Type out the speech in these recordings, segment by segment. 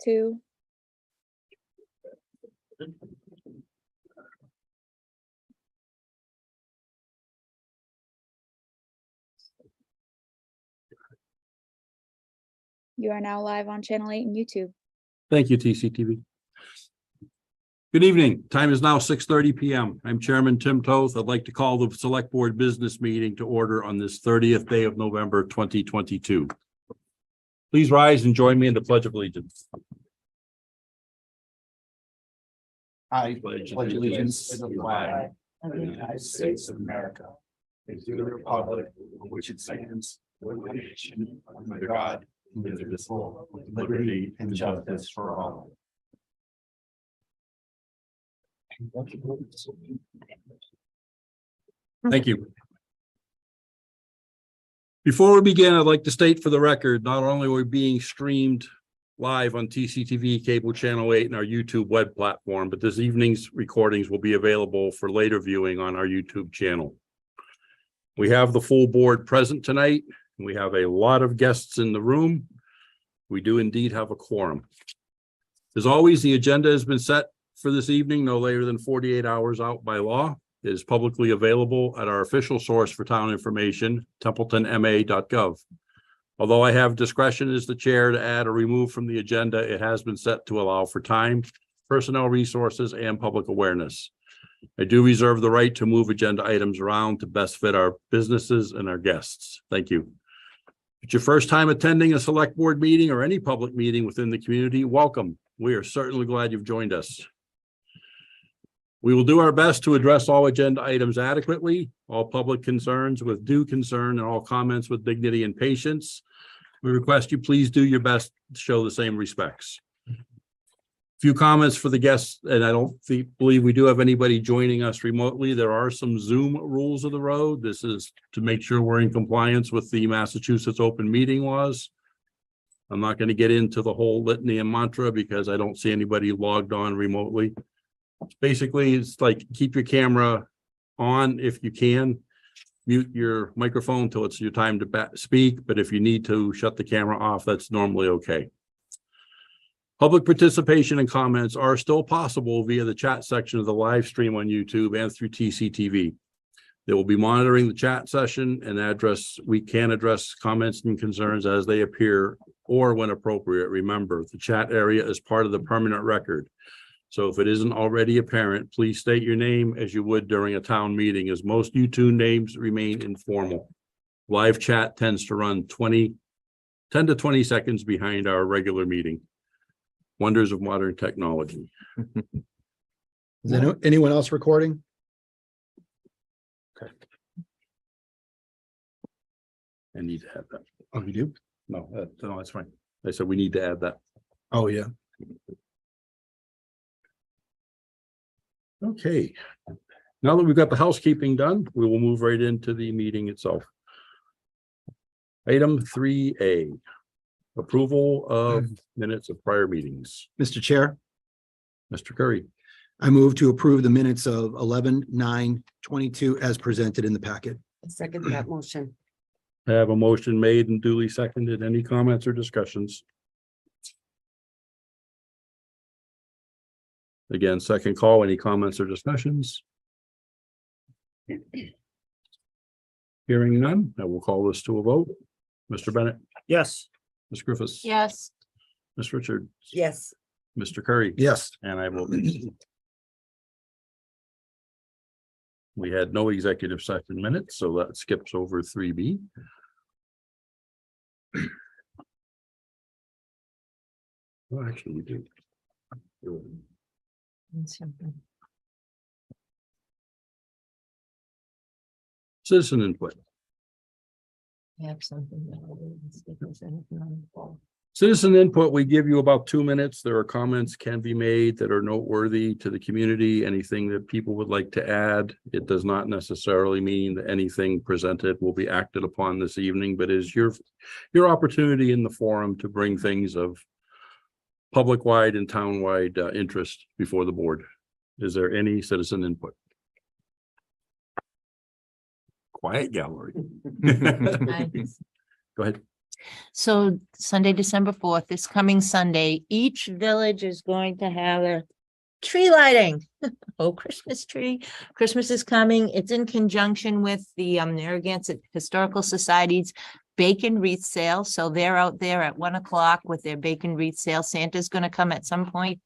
2. You are now live on Channel 8 and YouTube. Thank you, TCTV. Good evening. Time is now 6:30 p.m. I'm Chairman Tim Toth. I'd like to call the Select Board Business Meeting to order on this 30th day of November 2022. Please rise and join me in the Pledge of Allegiance. I pledge allegiance to the flag of the United States of America and to the republic for which it stands, one nation, under God, indivisible, with liberty and justice for all. Thank you. Before we begin, I'd like to state for the record, not only are we being streamed live on TCTV Cable Channel 8 and our YouTube web platform, but this evening's recordings will be available for later viewing on our YouTube channel. We have the full board present tonight. We have a lot of guests in the room. We do indeed have a quorum. As always, the agenda has been set for this evening no later than 48 hours out by law. It is publicly available at our official source for town information, templetonma.gov. Although I have discretion as the chair to add or remove from the agenda, it has been set to allow for time, personnel resources, and public awareness. I do reserve the right to move agenda items around to best fit our businesses and our guests. Thank you. If it's your first time attending a select board meeting or any public meeting within the community, welcome. We are certainly glad you've joined us. We will do our best to address all agenda items adequately, all public concerns with due concern, and all comments with dignity and patience. We request you please do your best to show the same respects. Few comments for the guests, and I don't believe we do have anybody joining us remotely. There are some Zoom rules of the road. This is to make sure we're in compliance with the Massachusetts open meeting laws. I'm not going to get into the whole litany and mantra because I don't see anybody logged on remotely. Basically, it's like keep your camera on if you can. Mute your microphone till it's your time to speak, but if you need to shut the camera off, that's normally okay. Public participation and comments are still possible via the chat section of the live stream on YouTube and through TCTV. They will be monitoring the chat session and we can address comments and concerns as they appear or when appropriate. Remember, the chat area is part of the permanent record. So if it isn't already apparent, please state your name as you would during a town meeting, as most YouTube names remain informal. Live chat tends to run 10 to 20 seconds behind our regular meeting. Wonders of modern technology. Is anyone else recording? Okay. I need to add that. Oh, you do? No, that's fine. I said we need to add that. Oh, yeah. Okay. Now that we've got the housekeeping done, we will move right into the meeting itself. Item 3A. Approval of minutes of prior meetings. Mr. Chair, Mr. Curry. I move to approve the minutes of 11/9/22 as presented in the packet. Second that motion. I have a motion made and duly seconded. Any comments or discussions? Again, second call. Any comments or discussions? Hearing none, I will call this to a vote. Mr. Bennett. Yes. Ms. Griffiths. Yes. Ms. Richard. Yes. Mr. Curry. Yes. And I vote yes. We had no executive session minutes, so that skips over 3B. Well, actually, we do. Citizen input. Have something. Citizen input, we give you about 2 minutes. There are comments can be made that are noteworthy to the community, anything that people would like to add. It does not necessarily mean that anything presented will be acted upon this evening, but is your opportunity in the forum to bring things of public-wide and town-wide interest before the board. Is there any citizen input? Quiet gallery. Go ahead. So Sunday, December 4th, this coming Sunday, each village is going to have a tree lighting. Oh, Christmas tree. Christmas is coming. It's in conjunction with the Narragansett Historical Society's bacon wreath sale. So they're out there at 1 o'clock with their bacon wreath sale. Santa's going to come at some point.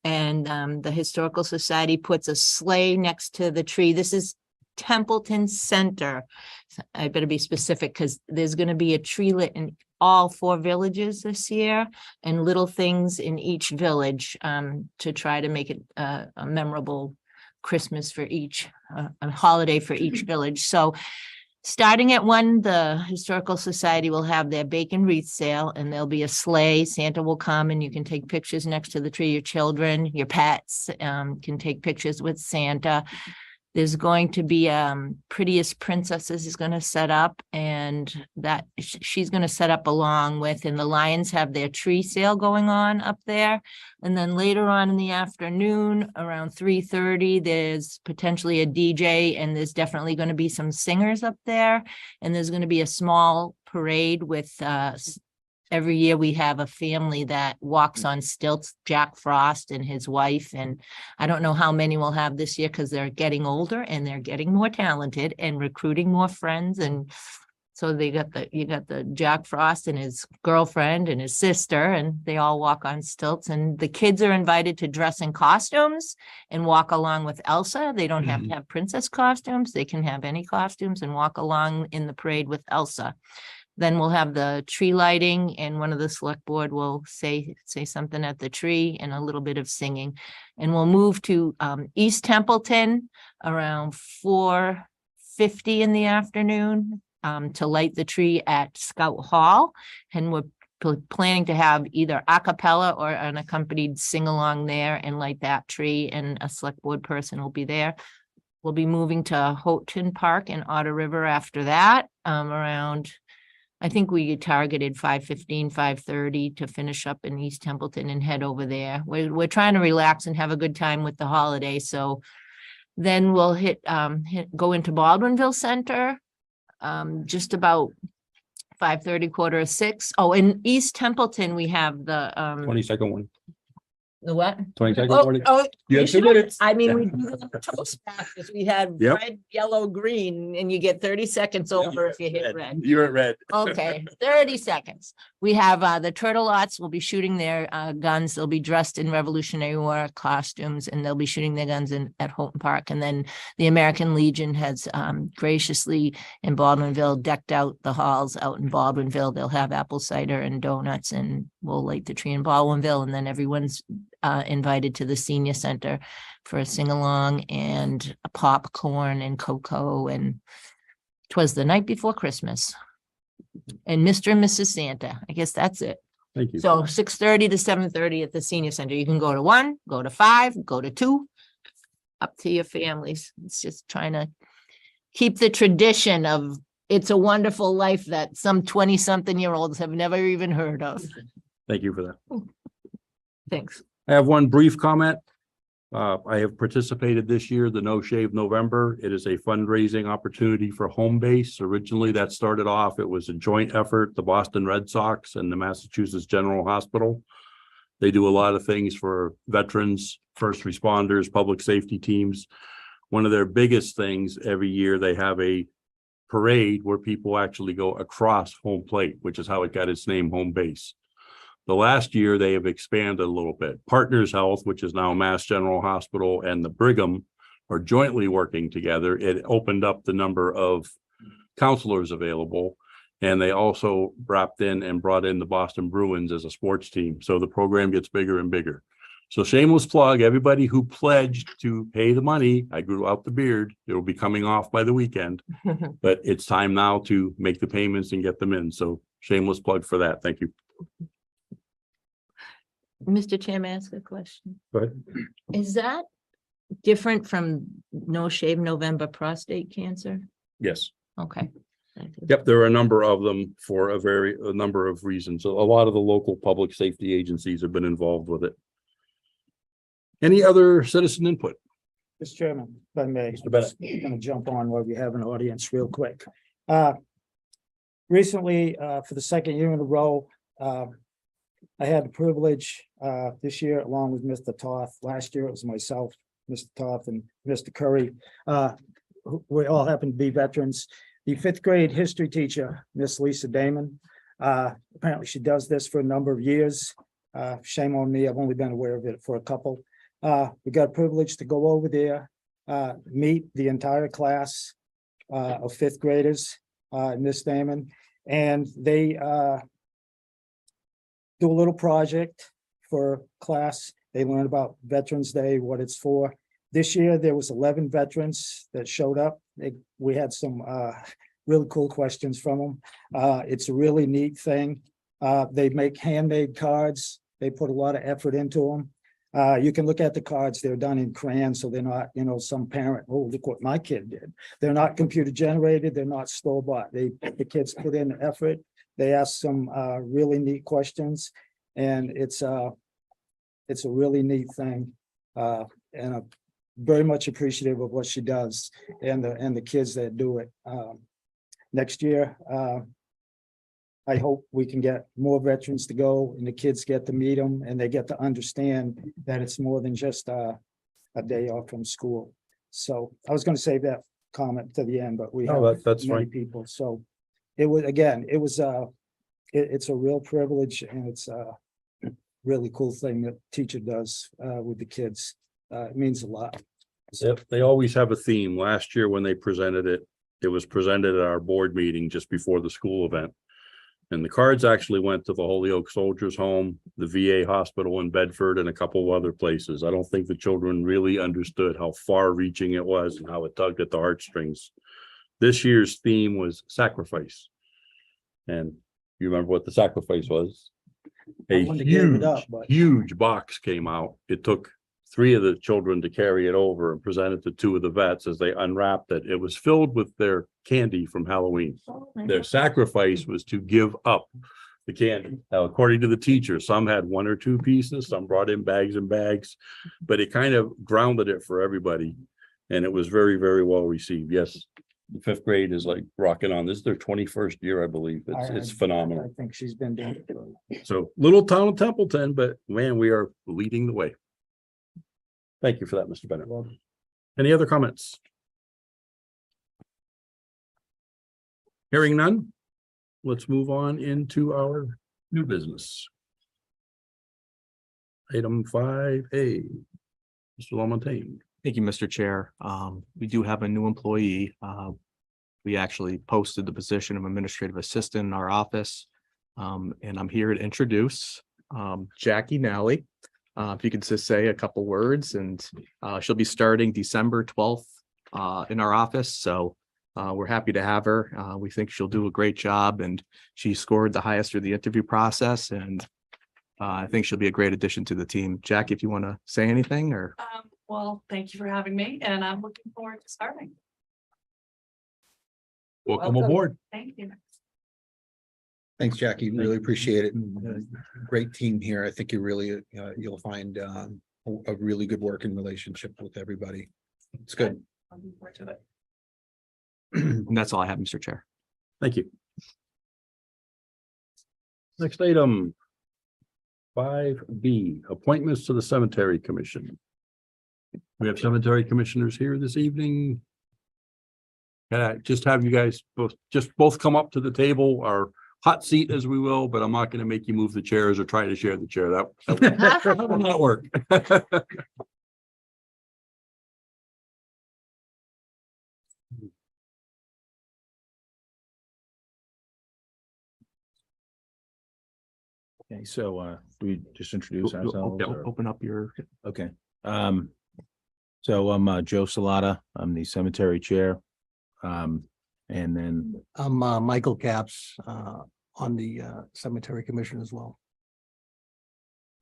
And the Historical Society puts a sleigh next to the tree. This is Templeton Center. I better be specific because there's going to be a tree lit in all 4 villages this year and little things in each village to try to make it a memorable Christmas for each, a holiday for each village. So starting at 1, the Historical Society will have their bacon wreath sale and there'll be a sleigh. Santa will come and you can take pictures next to the tree. Your children, your pets can take pictures with Santa. There's going to be Prettiest Princesses is going to set up, and that she's going to set up along with, and the Lions have their tree sale going on up there. And then later on in the afternoon, around 3:30, there's potentially a DJ, and there's definitely going to be some singers up there. And there's going to be a small parade with every year we have a family that walks on stilts, Jack Frost and his wife. And I don't know how many we'll have this year because they're getting older and they're getting more talented and recruiting more friends. And so you got the Jack Frost and his girlfriend and his sister, and they all walk on stilts. And the kids are invited to dress in costumes and walk along with Elsa. They don't have to have princess costumes. They can have any costumes and walk along in the parade with Elsa. Then we'll have the tree lighting, and one of the select board will say something at the tree and a little bit of singing. And we'll move to East Templeton around 4:50 in the afternoon to light the tree at Scout Hall. And we're planning to have either a cappella or an accompanied sing-along there and light that tree, and a select board person will be there. We'll be moving to Houghton Park in Otter River after that, around, I think we targeted 5:15, 5:30 to finish up in East Templeton and head over there. We're trying to relax and have a good time with the holiday. So then we'll go into Baldwinville Center, just about 5:30, 5:45. Oh, in East Templeton, we have the 22nd one. the what? 22nd Oh, morning. oh, You have you 2 should- minutes. I mean, we do the toast practice. We had Yep. red, yellow, green, and you get 30 seconds over if you hit red. You're at red. Okay, 30 seconds. We have the Turtle Lots will be shooting their guns. They'll be dressed in Revolutionary War costumes, and they'll be shooting their guns at Houghton Park. And then the American Legion has graciously in Baldwinville decked out the halls out in Baldwinville. They'll have apple cider and donuts, and we'll light the tree in Baldwinville. And then everyone's invited to the senior center for a sing-along and a popcorn and cocoa. And 'twas the night before Christmas. And Mr. and Mrs. Santa. I guess that's it. Thank you. So 6:30 to 7:30 at the senior center. You can go to 1, go to 5, go to 2, up to your families. It's just trying to keep the tradition of It's a Wonderful Life that some 20-something-year-olds have never even heard of. Thank you for that. Thanks. I have one brief comment. I have participated this year, the No Shave November. It is a fundraising opportunity for Home Base. Originally, that started off, it was a joint effort, the Boston Red Sox and the Massachusetts General Hospital. They do a lot of things for veterans, first responders, public safety teams. One of their biggest things every year, they have a parade where people actually go across home plate, which is how it got its name, Home Base. The last year, they have expanded a little bit. Partners Health, which is now Mass General Hospital, and the Brigham are jointly working together. It opened up the number of counselors available, and they also brought in the Boston Bruins as a sports team. So the program gets bigger and bigger. So shameless plug, everybody who pledged to pay the money, I grew out the beard. It will be coming off by the weekend, but it's time now to make the payments and get them in. So shameless plug for that. Thank you. Mr. Chairman, ask a question. Go ahead. Is that different from No Shave November prostate cancer? Yes. Okay. Thank you. Yep, there are a number of them for a number of reasons. A lot of the local public safety agencies have been involved with it. Any other citizen input? Mr. Chairman, if I may, Mr. Bennett. I'm gonna jump on while we have an audience real quick. recently, for the second year in a row, I had the privilege this year, along with Mr. Toth. Last year it was myself, Mr. Toth, and Mr. Curry. We all happen to be veterans. The fifth grade history teacher, Miss Lisa Damon. Apparently she does this for a number of years. Shame on me, I've only been aware of it for a couple. We got a privilege to go over there, meet the entire class of fifth graders, Miss Damon, and they do a little project for class. They learn about Veterans Day, what it's for. This year, there was 11 veterans that showed up. We had some really cool questions from them. It's a really neat thing. They make handmade cards. They put a lot of effort into them. You can look at the cards, they're done in crayon, so they're not, some parent, oh, look what my kid did. They're not computer generated, they're not store-bought. The kids put in the effort. They ask some really neat questions, and it's a really neat thing. And I'm very much appreciative of what she does and the kids that do it. Next year, I hope we can get more veterans to go and the kids get to meet them and they get to understand that it's more than just a day off from school. So I was going to save that comment to the end, but we have that's many fine. people. So it was, again, it's a real privilege, and it's a really cool thing that teacher does with the kids. It means a lot. Yep, they always have a theme. Last year when they presented it, it was presented at our board meeting just before the school event. And the cards actually went to the Holyoke Soldiers Home, the VA hospital in Bedford, and a couple of other places. I don't think the children really understood how far reaching it was and how it tugged at the heartstrings. This year's theme was sacrifice. And you remember what the sacrifice was? A wanted to give it up, but- huge box came out. It took 3 of the children to carry it over and present it to 2 of the vets as they unwrapped it. It was filled with their candy from Halloween. Their sacrifice was to give up the candy. Now, according to the teacher, some had 1 or 2 pieces, some brought in bags and bags, but it kind of grounded it for everybody. And it was very, very well received. Yes, the 5th grade is like rocking on. This is their 21st year, I believe. It's I phenomenal. think she's been doing it. So little town of Templeton, but man, we are leading the way. Thank you for that, Mr. Bennett. Any other comments? Hearing none, let's move on into our new business. Item 5A, Mr. Lamontagne. Thank you, Mr. Chair. We do have a new employee. We actually posted the position of administrative assistant in our office. And I'm here to introduce Jacky Nally. If you could just say a couple words, and she'll be starting December 12th in our office. So we're happy to have her. We think she'll do a great job, and she scored the highest through the interview process. And I think she'll be a great addition to the team. Jacky, if you want to say anything, or Well, thank you for having me, and I'm looking forward to starting. Welcome aboard. Thank you. Thanks, Jackie. Really appreciate it. And, great team here. I think you really, you'll find a really good working relationship with everybody. It's good. I'm looking forward to it. and that's all I have, Mr. Chair. Thank you. Next item, 5B, appointments to the Cemetery Commission. We have cemetery commissioners here this evening. Can I just have you guys both come up to the table, or hot seat as we will, but I'm not going to make you move the chairs or try to share the chair. That will not work. Okay, so we just introduce ourselves. Yeah. or- Open up your. Okay. So I'm Joe Salata. I'm the cemetery chair. And then I'm Michael Capps on the Cemetery Commission as well.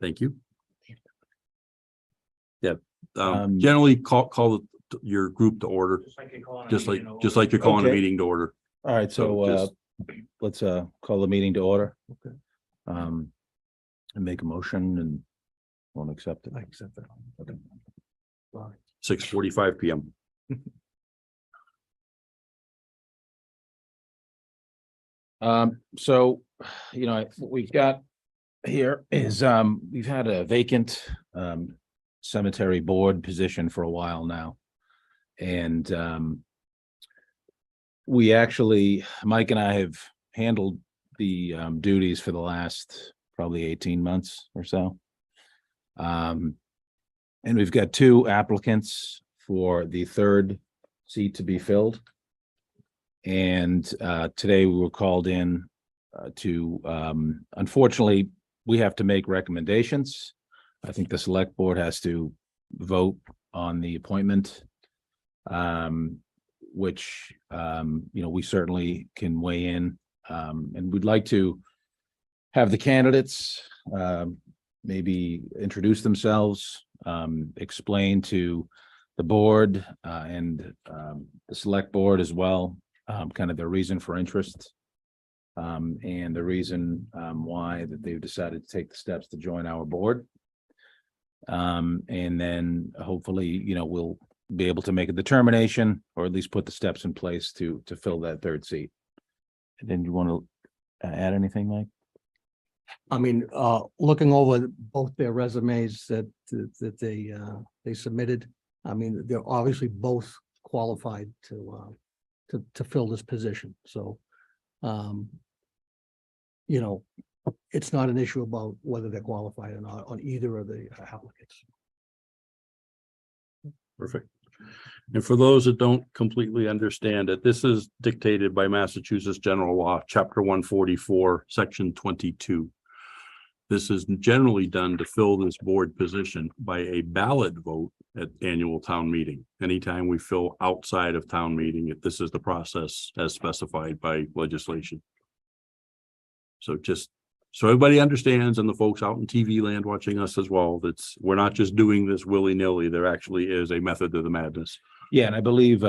Thank you. Yeah, Um, generally call your group to order, just like you're calling a Okay. meeting to order. all right, so just- let's call the meeting to order. Okay. And make a motion and won't accept it. I accept that. Okay. 6:45 PM. So, what we've got here is, we've had a vacant, cemetery board position for a while now. And, we actually, Mike and I have handled the, duties for the last probably 18 months or so. And we've got 2 applicants for the 3rd seat to be filled. And today we were called in to, unfortunately, we have to make recommendations. I think the select board has to vote on the appointment, which, we certainly can weigh in. And we'd like to have the candidates maybe introduce themselves, explain to the board and the select board as well, kind of their reason for interest, and the reason why that they've decided to take the steps to join our board. And then hopefully, we'll be able to make a determination, or at least put the steps in place to fill that 3rd seat. And then you want to add anything, Mike? I mean, looking over both their resumes that they submitted, I mean, they're obviously both qualified to fill this position. So, it's not an issue about whether they're qualified or not on either of the applicants. Perfect. And for those that don't completely understand it, this is dictated by Massachusetts General Law, Chapter 144, Section 22. This is generally done to fill this board position by a ballot vote at annual town meeting. Anytime we fill outside of town meeting, this is the process as specified by legislation. So just so everybody understands, and the folks out in TV land watching us as well, we're not just doing this willy-nilly. There actually is a method to the madness. Yeah, and I believe,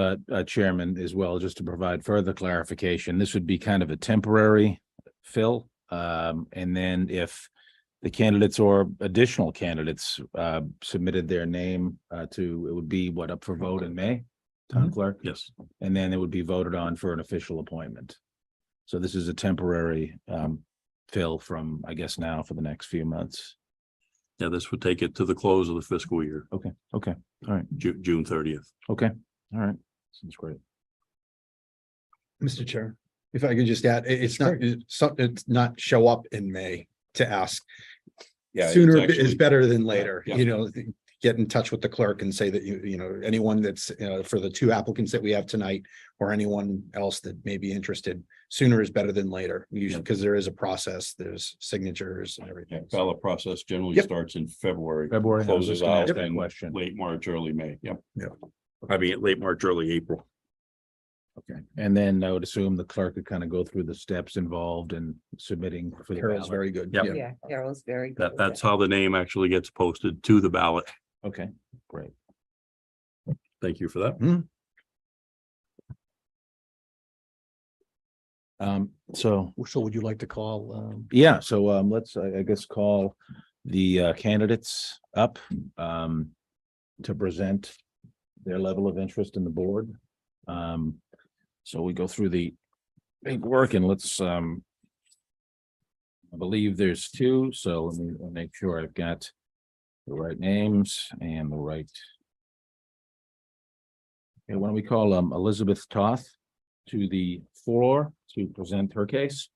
Chairman, as well, just to provide further clarification, this would be kind of a temporary fill. And then if the candidates or additional candidates submitted their name it would be up for vote in May, town clerk? Yes. And then it would be voted on for an official appointment. So this is a temporary fill from, I guess, now for the next few months. Yeah, this would take it to the close of the fiscal year, Okay, all right, June 30th. okay, all right. Sounds great. Mr. Chair, if I could just add, it's not show up in May to ask. Yeah, Sooner it's is actually- better than later, Yeah. Get in touch with the clerk and say that anyone that's for the 2 applicants that we have tonight, or anyone else that may be interested, sooner is better than later. Usually, because there is a process, there's signatures and Yeah, everything. ballot process generally Yep. starts in February. February, I was Closes just gonna out ask that in question. late March, early May. Yep. Yep. I mean, late March, early April. Okay, and then I would assume the clerk would kind of go through the steps involved in submitting for the Carol's ballot. very good. Yep. Yeah. Yeah, Carol's very good. That's how the name actually gets posted to the ballot. Okay, great. Thank you for that. So, So would you like to call? yeah, so let's, I guess, call the candidates up to present their level of interest in the board. So we go through the paperwork and let's I believe there's 2, so let me make sure I've got the right names and the right. Okay, why don't we call Elizabeth Toth to the floor to present her case?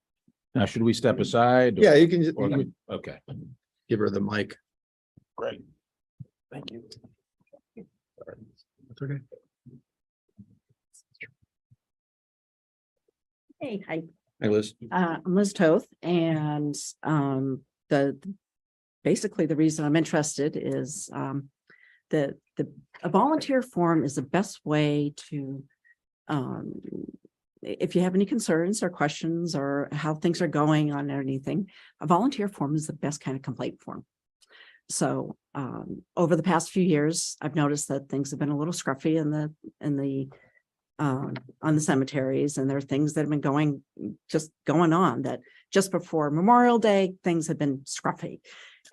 Now, should we step aside? Yeah, you can just Okay, give her the mic. great. Thank you. That's okay. Hey, hi, Hey, Liz. I'm Liz Toth, and basically the reason I'm interested is a volunteer form is the best way to if you have any concerns or questions or how things are going on or anything, a volunteer form is the best kind of complaint form. So over the past few years, I've noticed that things have been a little scruffy on the cemeteries, and there are things that have been going on that just before Memorial Day, things have been scruffy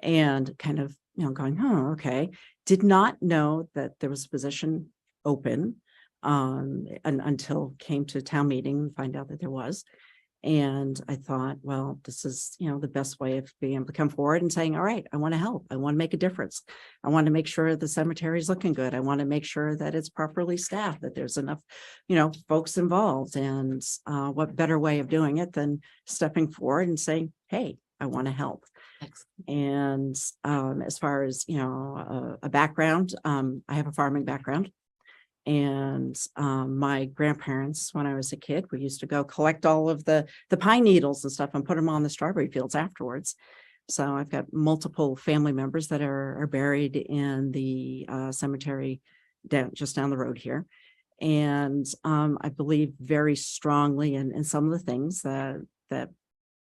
and kind of, going, oh, okay. Did not know that there was a position open and until came to town meeting and find out that there was. And I thought, well, this is, the best way of being able to come forward and saying, all right, I want to help. I want to make a difference. I want to make sure the cemetery is looking good. I want to make sure that it's properly staffed, that there's enough, folks involved. And what better way of doing it than stepping forward and saying, hey, I want to help. And as far as, a background, I have a farming background. And my grandparents, when I was a kid, we used to go collect all of the pine needles and stuff and put them on the strawberry fields afterwards. So I've got multiple family members that are buried in the cemetery just down the road here. And I believe very strongly in some of the things that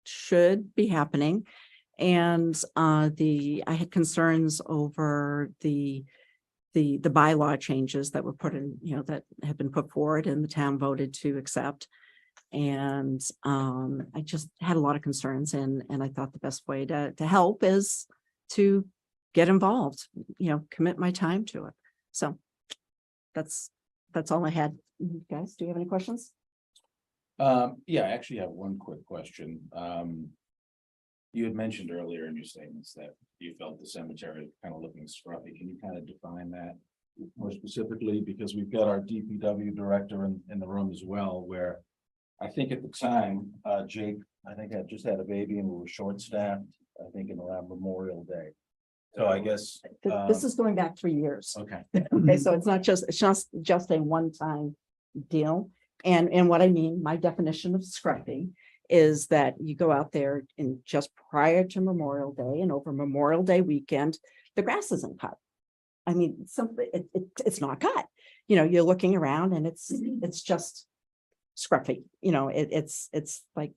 should be happening. And I had concerns over the bylaw changes that were put in, that have been put forward and the town voted to accept. And I just had a lot of concerns, and I thought the best way to help is to get involved, commit my time to it. So that's all I had. Guys, do you have any questions? Yeah, I actually have one quick question. You had mentioned earlier in your statements that you felt the cemetery kind of looking scruffy. Can you kind of define that more specifically? Because we've got our DPW director in the room as well, where I think at the time, Jake, I think I just had a baby and we were short-staffed, I think in around Memorial Day. So I guess. This is going back 3 years. Okay. Okay, so it's just a one-time deal. And what I mean, my definition of scruffy is that you go out there and just prior to Memorial Day and over Memorial Day weekend, the grass isn't cut. I mean, it's not cut. You're looking around and it's just scruffy. It's like,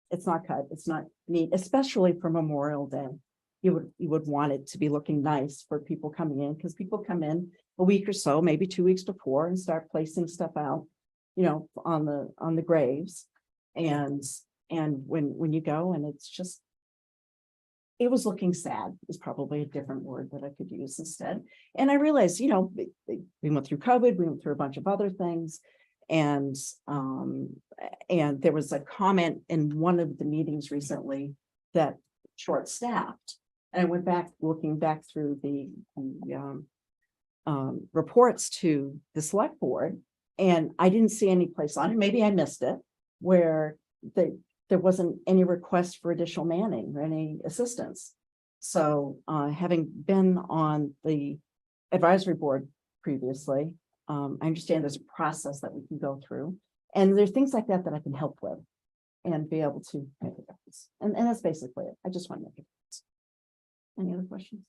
it's not cut. It's not neat, especially for Memorial Day. You would want it to be looking nice for people coming in, because people come in a week or so, maybe 2 weeks before, and start placing stuff out, on the graves. And when you go and it's just, it was looking sad is probably a different word that I could use instead. And I realized, we went through COVID, we went through a bunch of other things. And there was a comment in one of the meetings recently that short-staffed. And I went back, looking back through the reports to the select board, and I didn't see any place on it. Maybe I missed it, where there wasn't any request for additional manning or any assistance. So having been on the advisory board previously, I understand there's a process that we can go through, and there's things like that I can help with and be able to make a difference. And that's basically it. I just want to make a difference. Any other questions?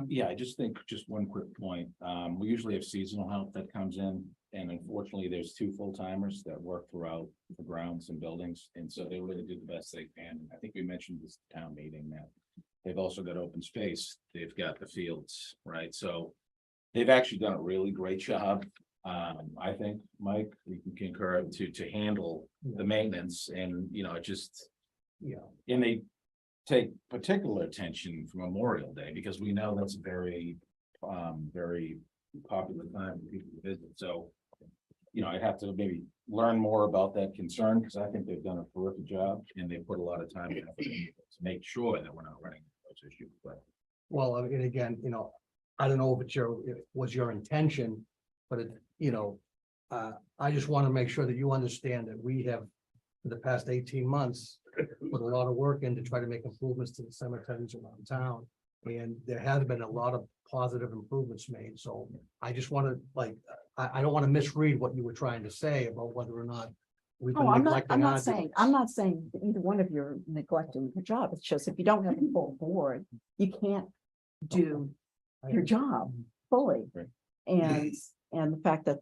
Yeah, I just think just one quick point. We usually have seasonal help that comes in, and unfortunately there's 2 full-timers that work throughout the grounds and buildings. And so they really do the best they can. I think we mentioned this town meeting that they've also got open space. They've got the fields, right? So they've actually done a really great job. I think, Mike, we can concur to handle the maintenance, and, and they take particular attention for Memorial Day, because we know that's a very, very popular time for people to visit. So, I'd have to maybe learn more about that concern, because I think they've done a terrific job, and they put a lot of time and effort into it to make sure that we're not running into those issues. But Well, I mean, again, I don't know if it was your intention, but I just want to make sure that you understand that we have, for the past 18 months, put a lot of work in to try to make improvements to the cemeteries around town. And there has been a lot of positive improvements made. So I just want to, I don't want to misread what you were trying to say about whether or not we've been I'm neglecting not our saying, that either one of you are neglecting your job. It's just, if you don't have a full board, you can't do your job fully. Right. And the fact that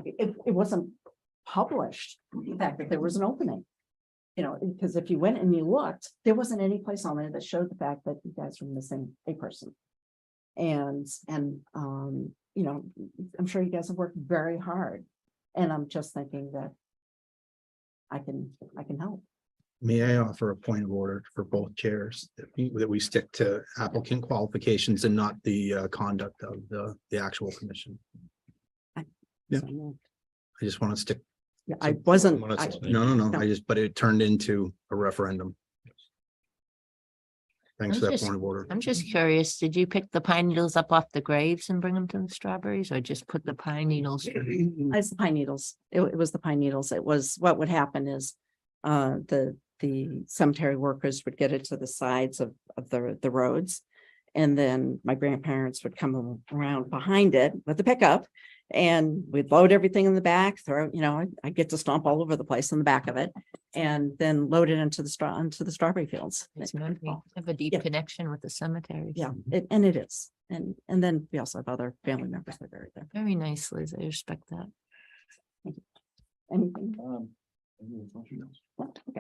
it wasn't published, the fact that there was an opening, because if you went and you looked, there wasn't any place on there that showed the fact that you guys were missing a person. And I'm sure you guys have worked very hard, and I'm just thinking that I can help. May I offer a point of order for both chairs, that we stick to applicant qualifications and not the conduct of the actual commission? Yeah. So, I just want to stick I wasn't, No, I just, but it turned into a referendum. Thanks for I'm that just- point of order. I'm just curious, did you pick the pine needles up off the graves and bring them to the strawberries, or just put the pine needles? it's the pine needles. It was the pine needles. It was, what would happen is the cemetery workers would get it to the sides of the roads. And then my grandparents would come around behind it with the pickup and we'd load everything in the back, throw, I get to stomp all over the place in the back of it and then load it into the strawberry fields. It's meant to have a deep Yeah. connection with the cemetery. Yeah, and it is. And then we also have other family members that are buried there. Very nice, Liz. I respect that. Anything? Okay.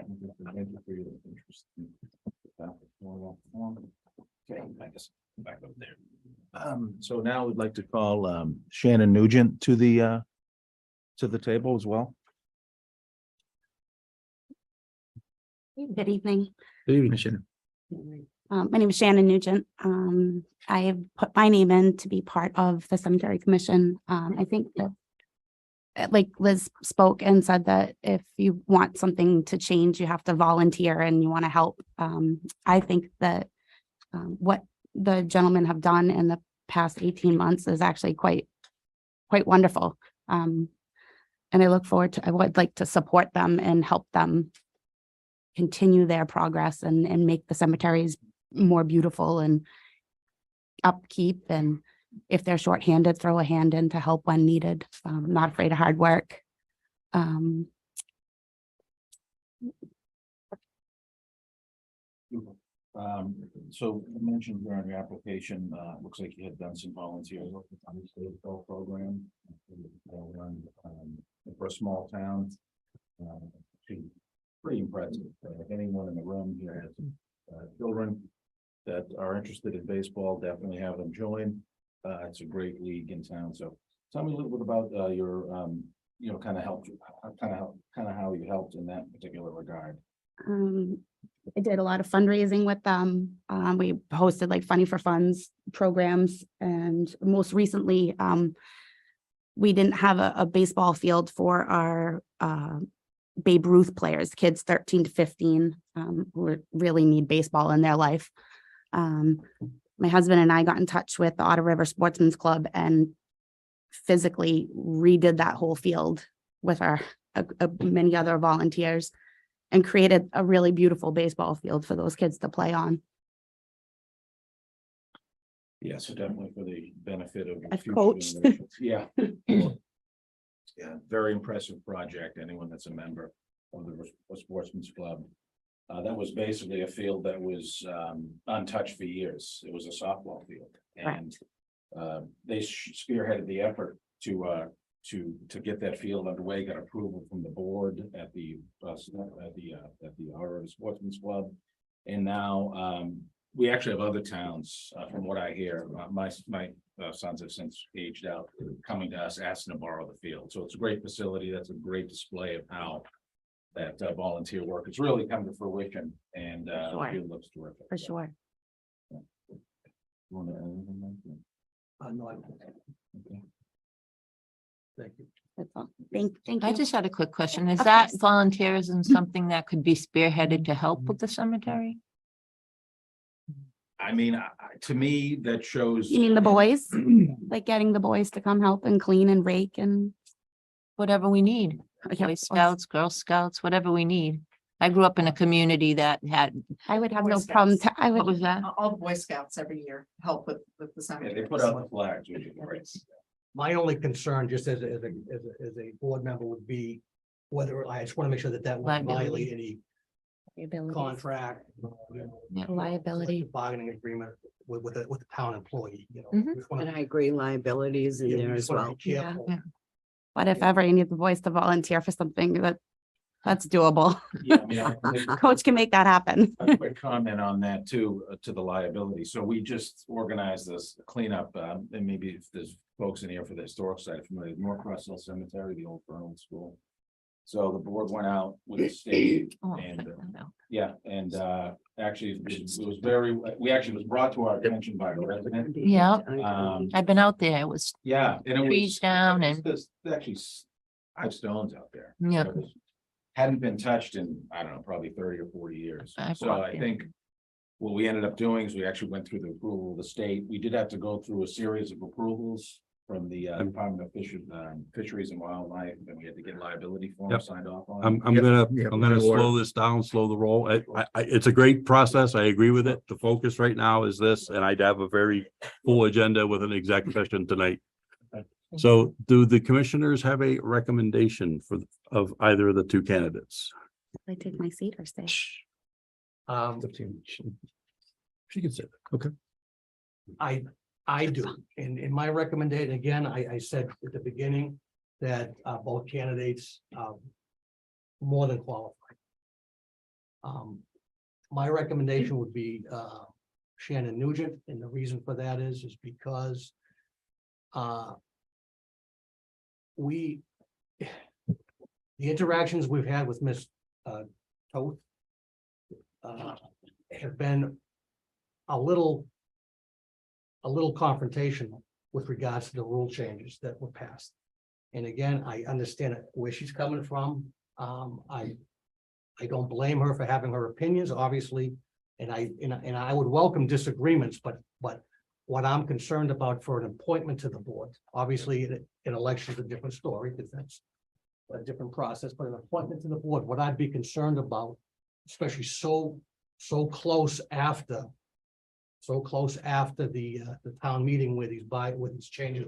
Okay, I guess back up there. So now we'd like to call Shannon Nugent to the table as well. Good evening. Good evening. Commissioner. My name is Shannon Nugent. I have put my name in to be part of the cemetery commission. I think that like Liz spoke and said that if you want something to change, you have to volunteer and you want to help. I think that what the gentlemen have done in the past 18 months is actually quite wonderful. And I look forward to, I would like to support them and help them continue their progress and make the cemeteries more beautiful and upkeep. And if they're shorthanded, throw a hand in to help when needed. Not afraid of hard work. So you mentioned during your application, looks like you had done some volunteer work with the state program. For a small town. Pretty impressive. If anyone in the room here has children that are interested in baseball, definitely have them join. It's a great league in town. So tell me a little bit about your kind of how you helped in that particular regard. I did a lot of fundraising with them. We hosted like Funny for Funds programs, and most recently, we didn't have a baseball field for our Babe Ruth players, kids 13 to 15, who really need baseball in their life. My husband and I got in touch with the Otter River Sportsman's Club and physically redid that whole field with our many other volunteers and created a really beautiful baseball field for those kids to play on. Yeah, so definitely for the benefit of. I've future coached. generations. Yeah. Yeah, very impressive project. Anyone that's a member of the Sportsman's Club. That was basically a field that was untouched for years. It was a softball field. And they spearheaded the effort to get that field underway, got approval from the board at the Otter Sportsman's Club. And now we actually have other towns, from what I hear, my sons have since aged out, coming to us asking to borrow the field. So it's a great facility. That's a great display of how that volunteer work has really come to fruition, and Sure. the field looks terrific. For sure. You want to add anything, Mike? No, Okay. thank you. That's all. Thank you. I just had a quick question. Is Of that course. volunteerism something that could be spearheaded to help with the cemetery? I mean, to me, that shows. You mean the boys? Like getting the boys to come help and clean and rake and. Whatever we need. Yeah, Boy of course. Scouts, Girl Scouts, whatever we need. I grew up in a community that had, I would have Boy no problem. Scouts. I what would, was that? All the Boy Scouts every year help with the Yeah, cemetery. they put out the flags, which is great. My only concern, just as a board member, would be whether, I just want to make sure that that won't Liability. violate any liability. contract. Yeah. Liability. Bargaining agreement with the town employee, Mhm. Just wanna- And I agree, liabilities in yeah, we there just as wanna well. be careful. Yeah. But if ever you need the boys to volunteer for something that's doable, Yeah, I mean, I think- coach can make that happen. A quick comment on that too, to the liability. So we just organized this cleanup, and maybe if there's folks in here for the historic site, familiar, North Russell Cemetery, the old Burnham School. So the board went out with the state Oh, and, check that out. yeah, and actually, it was very, we actually was brought to our attention by a resident. Yeah. Um, I've been out there. It was yeah. And it trees was down and Actually, 5 stones out there. Yeah. It hadn't been touched in, I don't know, probably 30 or 40 years. I've So walked I in. think what we ended up doing is we actually went through the approval of the state. We did have to go through a series of approvals from the Department of Fisheries and Wildlife, and we had to get liability forms Yep. signed off on. I'm gonna slow this down, slow the roll. It's a great process. I agree with it. The focus right now is this, and I'd have a very full agenda with an exec session tonight. So do the commissioners have a recommendation of either of the two candidates? I take my seat or stay. She can say that. Okay. I do, and in my recommendation, again, I said at the beginning that both candidates more than qualified. My recommendation would be Shannon Nugent, and the reason for that is because the interactions we've had with Ms. Toth have been a little confrontational with regards to the rule changes that were passed. And again, I understand where she's coming from. I don't blame her for having her opinions, obviously, and I would welcome disagreements, but what I'm concerned about for an appointment to the board, obviously, an election is a different story because that's a different process, but an appointment to the board, what I'd be concerned about, especially so close after the town meeting where these changes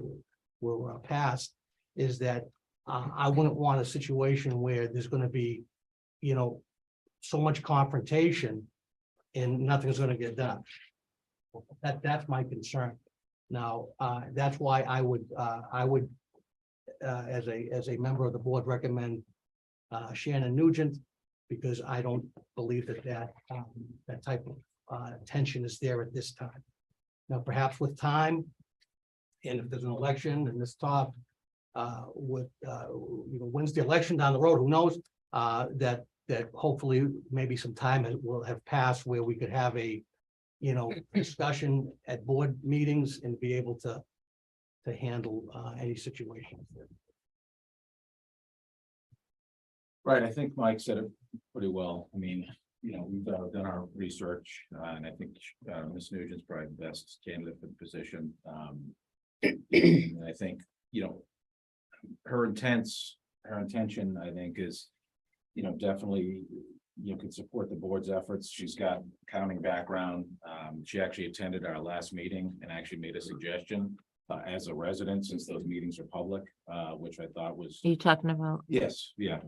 were passed, is that I wouldn't want a situation where there's going to be, so much confrontation and nothing's going to get done. That's my concern. Now, that's why I would as a member of the board recommend Shannon Nugent, because I don't believe that type of tension is there at this time. Now, perhaps with time, and if there's an election and this top wins the election down the road, who knows, that hopefully maybe some time will have passed where we could have a discussion at board meetings and be able to handle any situation. Right, I think Mike said it pretty well. I mean, we've done our research, and I think Ms. Nugent's probably the best candidate for the position. And I think, her intention, I think, is, definitely, can support the board's efforts. She's got accounting background. She actually attended our last meeting and actually made a suggestion as a resident, since those meetings are public, which I thought was. Are you talking about? Yes, yeah,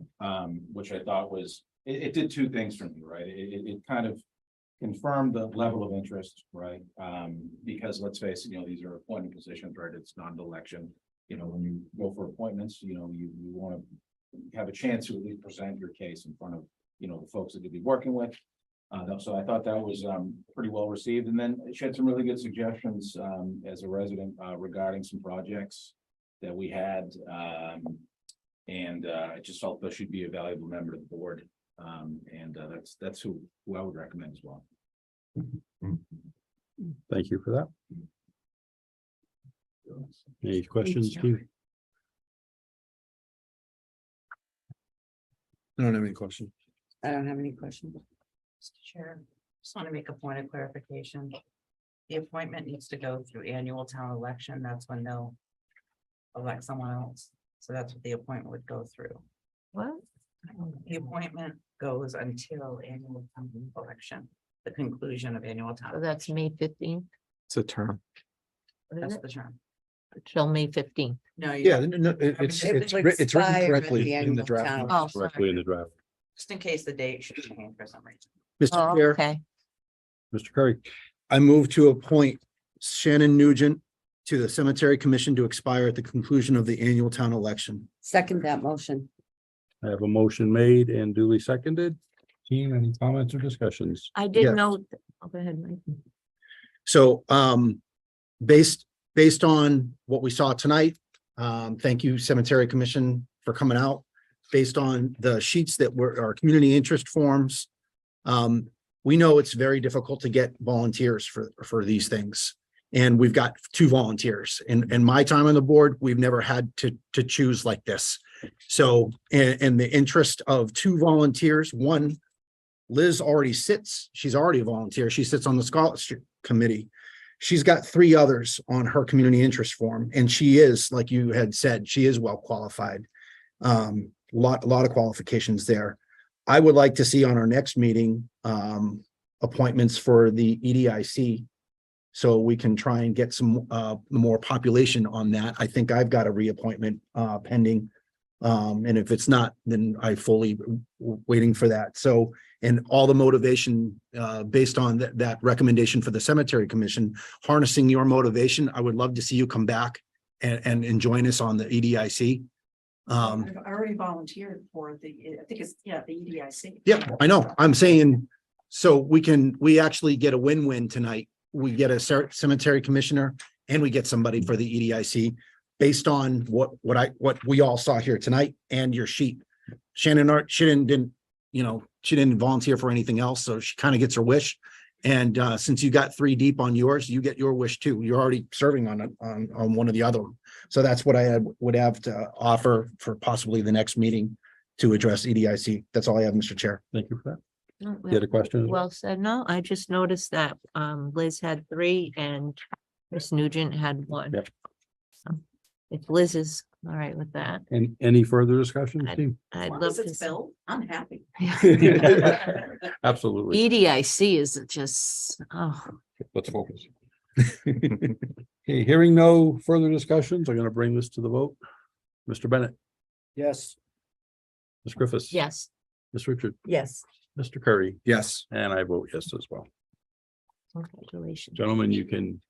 which I thought was, it did two things for me, right? It kind of confirmed the level of interest, right? Because let's face it, these are appointed positions, right? It's not an election. When you go for appointments, you want to have a chance to at least present your case in front of, the folks that you'll be working with. So I thought that was pretty well received. And then she had some really good suggestions as a resident regarding some projects that we had. And I just felt that she'd be a valuable member of the board. And that's who I would recommend as well. Thank you for that. Any questions, Steve? I don't have any questions. I don't have any questions. Mr. Chair, just want to make a point of clarification. The appointment needs to go through annual town election. That's when they'll elect someone else. So that's what the appointment would go through. What? The appointment goes until annual town election, the conclusion of annual town. So that's May 15th. It's a term. That's the term. Till May 15th. No, Yeah, no, it's written correctly in the draft. Oh, Correctly in the draft. just in case the date should change for some reason. Mr. Oh, Chair, okay. Mr. Curry, I move to appoint Shannon Nugent to the Cemetery Commission to expire at the conclusion of the annual town election. Second that motion. I have a motion made and duly seconded. Team, any comments or discussions? I did Yeah. note. Go ahead, Mike. So based on what we saw tonight, thank you Cemetery Commission for coming out. Based on the sheets that were our community interest forms, we know it's very difficult to get volunteers for these things. And we've got 2 volunteers. In my time on the board, we've never had to choose like this. So in the interest of 2 volunteers, one, Liz already sits, she's already a volunteer. She sits on the scholarship committee. She's got 3 others on her community interest form, and she is, like you had said, she is well qualified. A lot of qualifications there. I would like to see on our next meeting, appointments for the EDIC. So we can try and get some more population on that. I think I've got a reappointment pending. And if it's not, then I fully waiting for that. So, and all the motivation based on that recommendation for the cemetery commission, harnessing your motivation, I would love to see you come back and join us on the EDIC. I've already volunteered for the, I think it's, the EDIC. Yeah, I know. I'm saying, so we actually get a win-win tonight. We get a cemetery commissioner and we get somebody for the EDIC based on what we all saw here tonight and your sheet. Shannon, she didn't volunteer for anything else, so she kind of gets her wish. And since you got 3 deep on yours, you get your wish too. You're already serving on one of the other one. So that's what I would have to offer for possibly the next meeting to address EDIC. That's all I have, Mr. Chair. Thank you for that. No, You had a question? Well said. No, I just noticed that Liz had 3 and Miss Nugent had 1. Yep. So, if Liz is all right with that, And any further discussion, team? I'd As love long as to. it's filled, I'm happy. Absolutely. EDIC is just, Let's focus. Okay, hearing no further discussions, I'm gonna bring this to the vote. Mr. Bennett, Yes. Ms. Griffiths. yes. Ms. Richard, Yes. Mr. Curry, Yes. and I vote yes as well. Congratulations. Gentlemen, you can,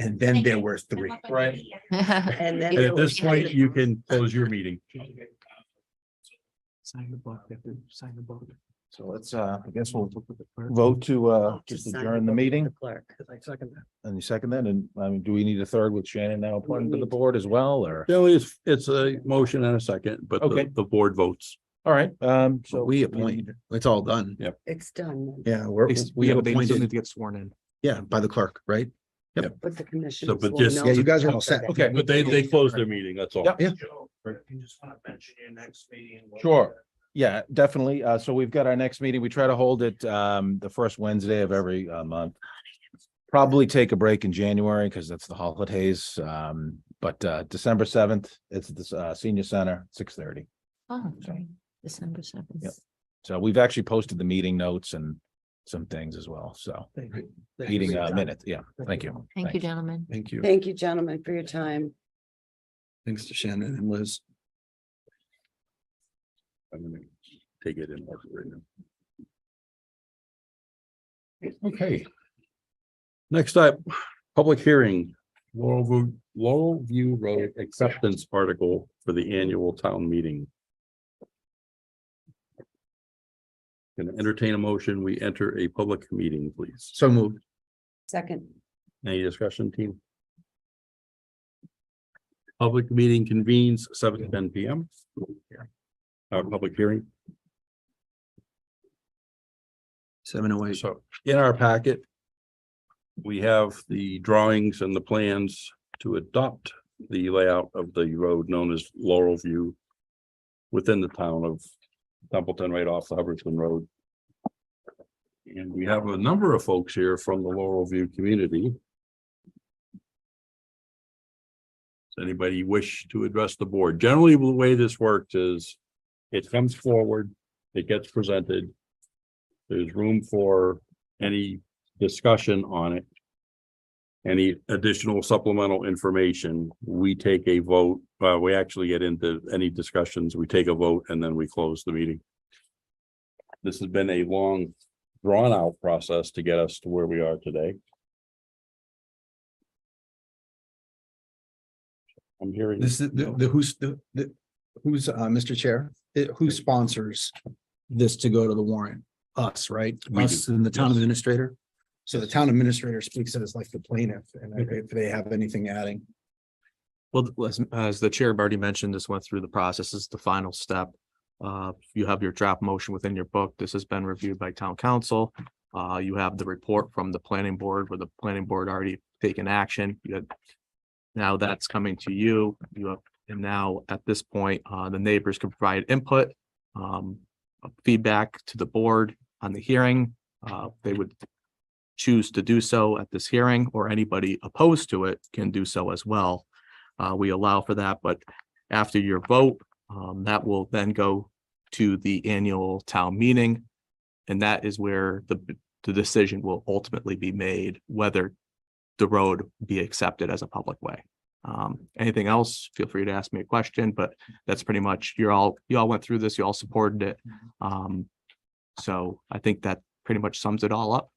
And then there were 3. right, And then. at this point, you can close your meeting. Sign the book, they have to sign the book. So let's, I guess we'll vote to just adjourn the meeting. I second that. And you second that, and I mean, do we need a third with Shannon now appointed to the board as well, or? Generally, it's a motion and a second, but Okay. the board votes. All right, So so we appoint, it's all done. It's done Yeah, we Yeah, have but they still need appointed, to get sworn in. yeah, by the clerk, right? with the commission. So, but just- Yeah, you guys are all set. Okay. But they closed their meeting, that's all. Yep. Yeah. You just want to mention your next meeting. Sure. Yeah, definitely. So we've got our next meeting. We try to hold it the first Wednesday of every month. Probably take a break in January because that's the holidays. But December 7th, it's the senior center, 6:30. Oh, okay. December 7th. Yep. So we've actually posted the meeting notes and some things as well. So Thank you. meeting minutes. Yeah, thank you. Thank you, Thanks. gentlemen. Thank you. Thank you, gentlemen, for your time. Thanks to Shannon and Liz. I'm gonna take it in. Right now. Okay. Next up, public hearing, Laurel View Road acceptance article for the annual town meeting. Can entertain a motion, we enter a public meeting, please. So moved. Second. Any discussion, team? Public meeting convenes 7:10 PM. Public hearing. 7:08. So in our packet, we have the drawings and the plans to adopt the layout of the road known as Laurel View within the town of Templeton, right off the Hubbardston Road. And we have a number of folks here from the Laurel View community. Does anybody wish to address the board? Generally, the way this works is it comes forward, it gets presented. There's room for any discussion on it. Any additional supplemental information, we take a vote. We actually get into any discussions, we take a vote, and then we close the meeting. This has been a long, drawn out process to get us to where we are today. I'm hearing. This is who's Mr. Chair, who sponsors this to go to the warrant? Us, right? We Us do. and the town Yes. administrator. So the town administrator speaks as like the plaintiff, and if they have anything adding. Well, as the chair already mentioned, this went through the process. This is the final step. You have your draft motion within your book. This has been reviewed by town council. You have the report from the planning board where the planning board already taken action. Now that's coming to you. You have And now at this point, the neighbors can provide input, feedback to the board on the hearing. They would choose to do so at this hearing, or anybody opposed to it can do so as well. We allow for that, but after your vote, that will then go to the annual town meeting. And that is where the decision will ultimately be made, whether the road be accepted as a public way. Anything else, feel free to ask me a question, but that's pretty much, you all went through this, you all supported it. So I think that pretty much sums it all up.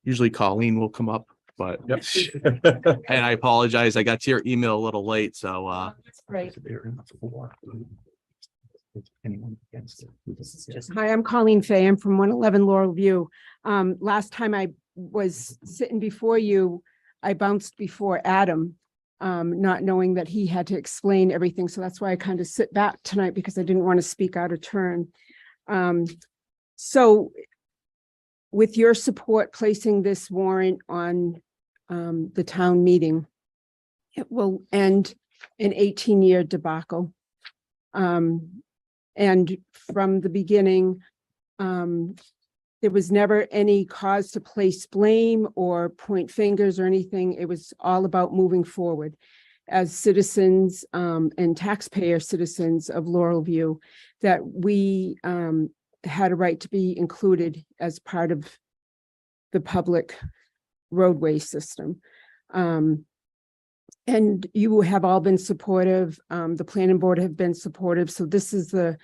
Usually Colleen will come up, but and I apologize, I got to your email a little late, so Right. Anyone against it? Hi, I'm Colleen Fay. I'm from 111 Laurel View. Last time I was sitting before you, I bounced before Adam, not knowing that he had to explain everything. So that's why I kind of sit back tonight, because I didn't want to speak out of turn. So with your support placing this warrant on the town meeting, it will end an 18-year debacle. And from the beginning, there was never any cause to place blame or point fingers or anything. It was all about moving forward as citizens and taxpayer citizens of Laurel View, that we had a right to be included as part of the public roadway system. And you have all been supportive. The planning board have been supportive. So this is the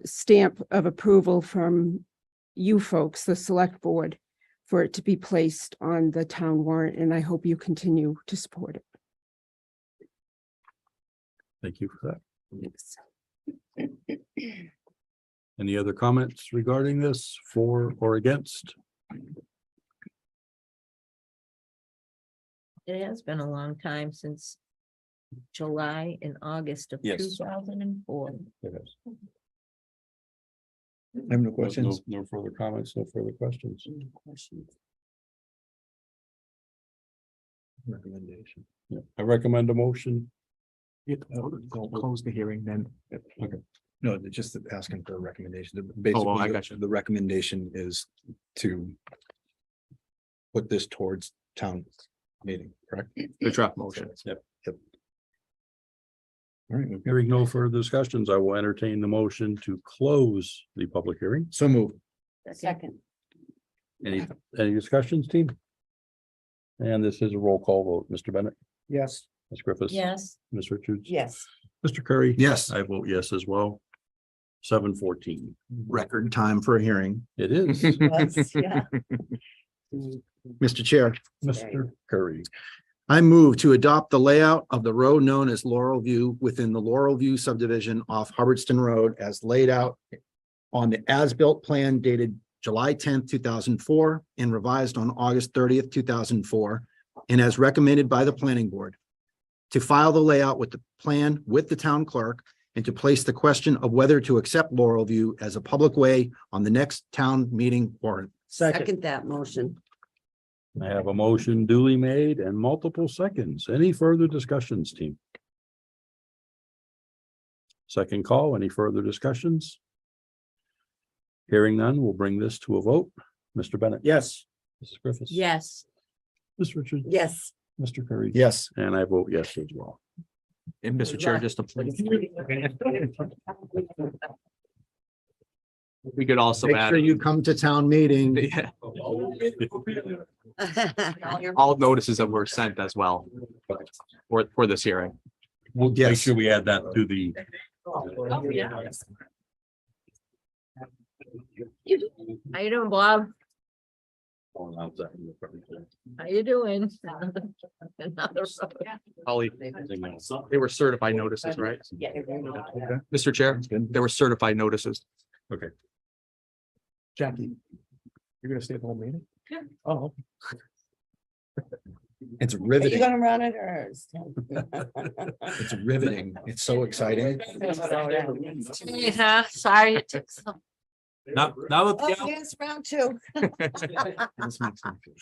stamp of approval from you folks, the select board, for it to be placed on the town warrant. And I hope you continue to support it. Thank you for that. Yes. Any other comments regarding this, for or against? It has been a long time since July and August of Yes. 2004. It is. I have no questions. No further comments, no further questions. Recommendation. Yeah, I recommend a motion. close the hearing then. Okay. No, they're just asking for a recommendation. I Basically, got you. the recommendation is to put this towards town meeting, correct? The draft motion. Yep. All right, Hearing no further discussions, I will entertain the motion to close the public hearing. so move. Second. Any discussions, team? And this is a roll call vote. Mr. Bennett, Yes. Ms. Griffiths. Yes. Ms. Richards. Yes. Mr. Curry. Yes, I vote yes as well. 7:14. record time for a hearing. It is. Yeah. Mr. Chair, Mr. Curry. I move to adopt the layout of the road known as Laurel View within the Laurel View subdivision off Hubbardston Road as laid out on the as-built plan dated July 10th, 2004, and revised on August 30th, 2004, and as recommended by the planning board. To file the layout with the plan with the town clerk, and to place the question of whether to accept Laurel View as a public way on the next town meeting warrant. Second that motion. I have a motion duly made and multiple seconds. Any further discussions, team? Second call, any further discussions? Hearing none, we'll bring this to a vote. Mr. Bennett. Yes. Mrs. Griffiths. Yes. Ms. Richards. Yes. Mr. Curry. Yes. And I vote yes as well. And Mr. Chair, just a. We could also Make add. sure you come to town meeting. Yeah, all notices that were sent as well for this hearing. We'll make Yes. sure we add that to the. How you doing, Bob? How you doing? Another road. Holly, they were certified notices, right? Mr. Chair, they were certified notices. Okay. Jacky, you're gonna stay at the whole meeting? Yeah. Oh. It's Are you riveting. gonna run it or? It's riveting. It's so exciting. Yeah, sorry it took so. Now Oh, that yes, round two. This makes me feel-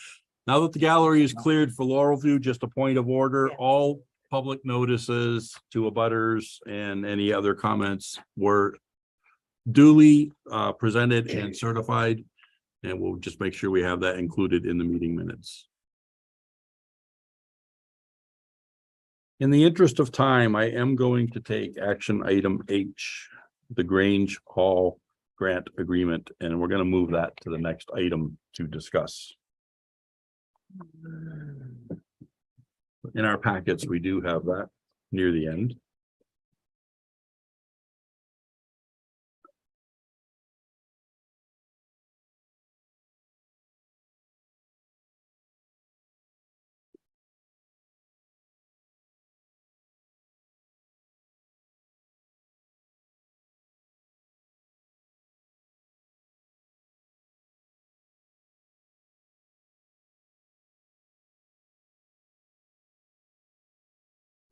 Now that the gallery is cleared for Laurel View, just a point of order, all public notices to abutters and any other comments were duly presented and certified. And we'll just make sure we have that included in the meeting minutes. In the interest of time, I am going to take action item H, the Grange Hall grant agreement, and we're going to move that to the next item to discuss. In our packets, we do have that near the end.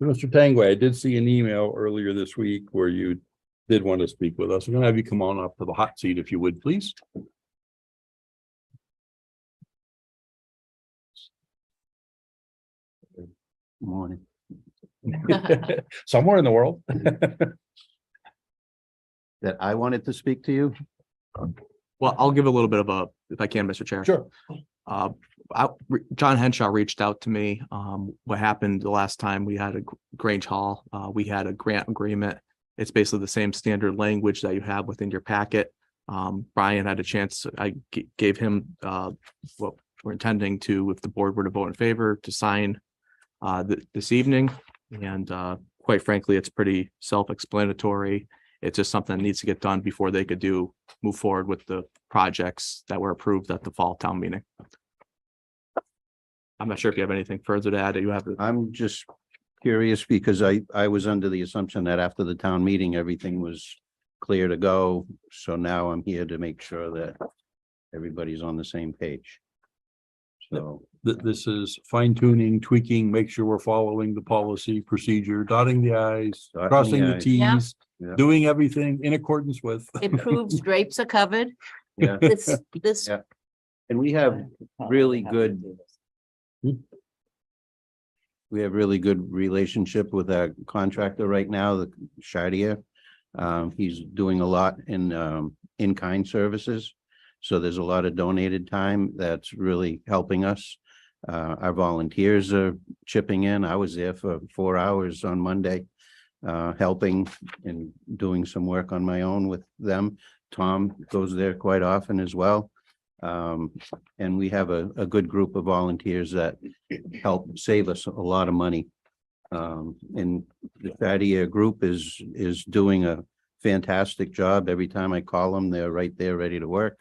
Mr. Tangway, I did see an email earlier this week where you did want to speak with us. I'm going to have you come on up to the hot seat if you would, please. Good morning. Somewhere in the world. That I wanted to speak to you? Well, I'll give a little bit of a, if I can, Mr. Chair. Sure. John Henshaw reached out to me. What happened the last time we had a Grange Hall, we had a grant agreement. It's basically the same standard language that you have within your packet. Brian had a chance, I gave him what we're intending to, if the board were to vote in favor, to sign this evening. And quite frankly, it's pretty self-explanatory. It's just something that needs to get done before they could move forward with the projects that were approved at the fall town meeting. I'm not sure if you have anything further to add. You have. I'm just curious because I was under the assumption that after the town meeting, everything was clear to go. So now I'm here to make sure that everybody's on the same page. So This is fine tuning, tweaking, make sure we're following the policy procedure, dotting the i's, Dotting crossing the the i's. t's, Yeah. doing everything in accordance with. It proves drapes are covered. yeah, This, Yeah. and we have really good. We have really good relationship with our contractor right now, the Chartier. He's doing a lot in-kind services. So there's a lot of donated time that's really helping us. Our volunteers are chipping in. I was there for 4 hours on Monday, helping and doing some work on my own with them. Tom goes there quite often as well. And we have a good group of volunteers that help save us a lot of money. And the Chartier group is doing a fantastic job. Every time I call them, they're right there ready to work.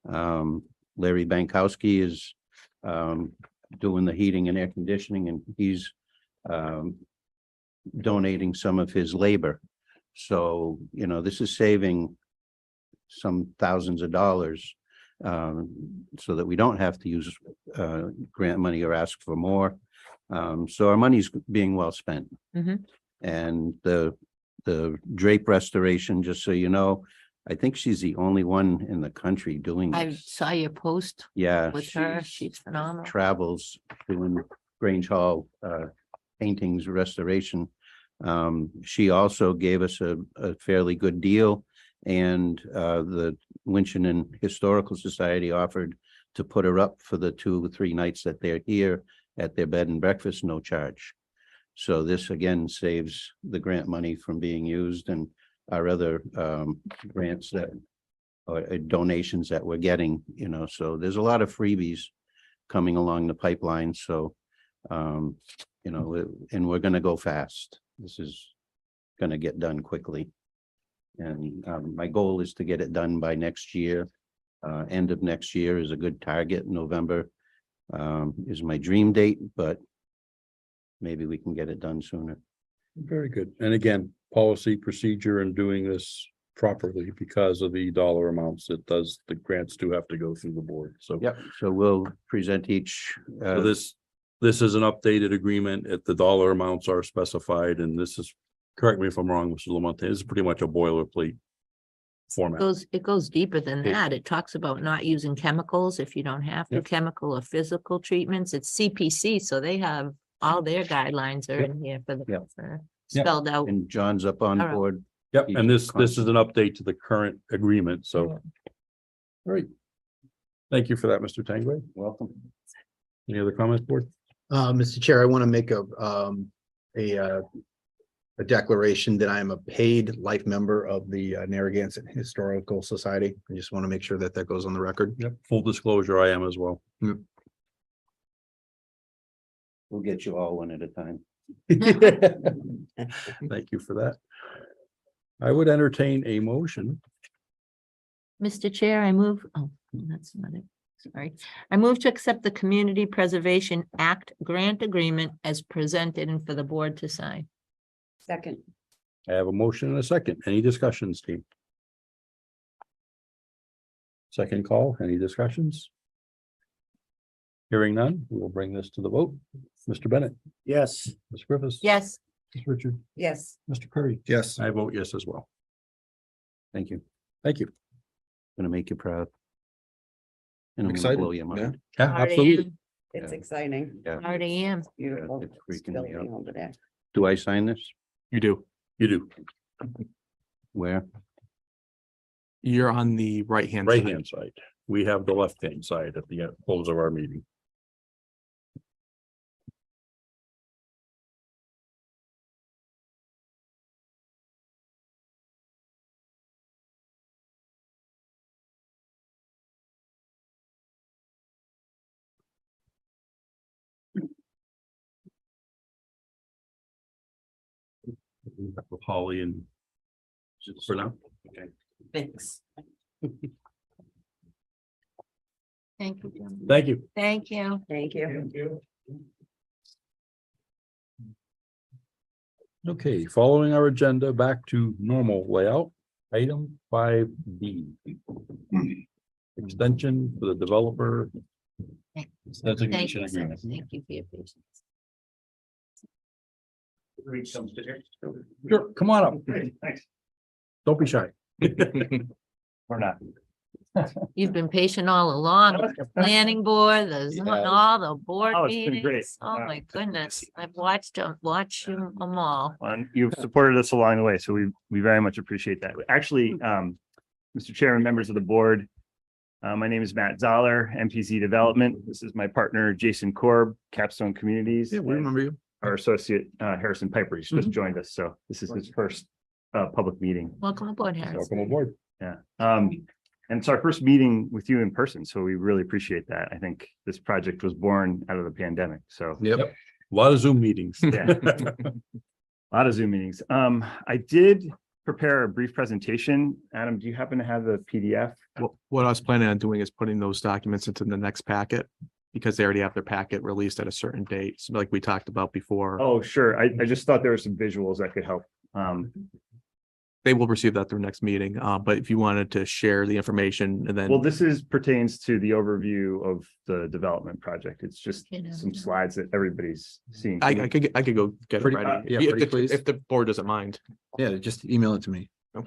Larry Bankowski is doing the heating and air conditioning, and he's donating some of his labor. So, you know, this is saving some thousands of dollars so that we don't have to use grant money or ask for more. So our money's being well spent. Mhm. And the drape restoration, just so you know, I think she's the only one in the country doing I this. saw your post Yeah. with her. She's phenomenal. Travels doing Grange Hall paintings restoration. She also gave us a fairly good deal, and the Winchendon Historical Society offered to put her up for the 2 or 3 nights that they're here at their bed and breakfast, no charge. So this again saves the grant money from being used, and our other grants that or donations that we're getting, you know, so there's a lot of freebies coming along the pipeline. So, you know, and we're going to go fast. This is going to get done quickly. And my goal is to get it done by next year. End of next year is a good target. November is my dream date, but maybe we can get it done sooner. Very good. And again, policy, procedure, and doing this properly because of the dollar amounts the grants do have to go through the board. So Yep. So we'll present each. so this is an updated agreement. If the dollar amounts are specified, and this is, correct me if I'm wrong, Mr. Lamont, this is pretty much a boilerplate format. It goes deeper than Yeah. that. It talks about not using chemicals if you don't have to, Yep. chemical or physical treatments. It's CPC, so they have all their guidelines are Yep. in here for the Yep. for Yep. spelled out. And John's up on All right. board. Yep, and this is Constant. an update to the current agreement, so. Great. Thank you for that, Mr. Tangway. Welcome. Any other comments, board? Mr. Chair, I want to make a declaration that I am a paid life member of the Narragansett Historical Society. I just want to make sure that that goes on the record. Yep, full disclosure, I am as well. We'll get you all one at a time. Thank you for that. I would entertain a motion. Mr. Chair, I move, oh, that's not it. Sorry. I move to accept the Community Preservation Act grant agreement as presented and for the board to sign. Second. I have a motion and a second. Any discussions, team? Second call, any discussions? Hearing none, we will bring this to the vote. Mr. Bennett, Yes. Ms. Griffiths. Yes. Ms. Richard, Yes. Mr. Curry. Yes. I vote yes as well. Thank you. Thank you. Gonna make you proud. And I'm gonna Excited, blow your mind. Yeah, Already absolutely. am. It's Yeah. exciting. Yeah. Already am. Beautiful. It's freaking me building out. over there. Do I sign this? You do. You do. Where? You're on the right-hand Right side. hand side. We have the left hand side at the close of our meeting. With Holly and for now. Okay. Thanks. Thank you. gentlemen. Thank you. Thank you. Thank you. Okay, following our agenda back to normal layout, item 5B. Extension for the developer. Thank Designation you, sir. agreement. Thank you for your patience. Sure, come on up. Thanks. Don't be shy. We're not. You've been patient all along with the planning board, all the board Oh, it's been great. meetings. Oh, my goodness. I've watched them all. And you've supported us along the way, so we very much appreciate that. Actually, Mr. Chairman, members of the board, my name is Matt Zoller, MPZ Development. This is my partner, Jason Korb, Capstone Communities. Yeah, we remember you. Our associate, Harrison Piper, he's just joined us, so this is his first public meeting. Welcome aboard, Harrison. Welcome aboard. Yeah. And it's our first meeting with you in person, so we really appreciate that. I think this project was born out of the pandemic, so. Yep. A lot of Zoom meetings. Yeah. A lot of Zoom meetings. I did prepare a brief presentation. Adam, do you happen to have the PDF? What I was planning on doing is putting those documents into the next packet because they already have their packet released at a certain date. So like we talked about before, Oh, sure. I just thought there were some visuals that could help. they will receive that through next meeting. But if you wanted to share the information and then. Well, this pertains to the overview of the development project. It's just You know. some slides that everybody's seeing. I could go get it Pretty- ready. yeah, If pretty the- please. If the board doesn't mind. Yeah, just email it to me. I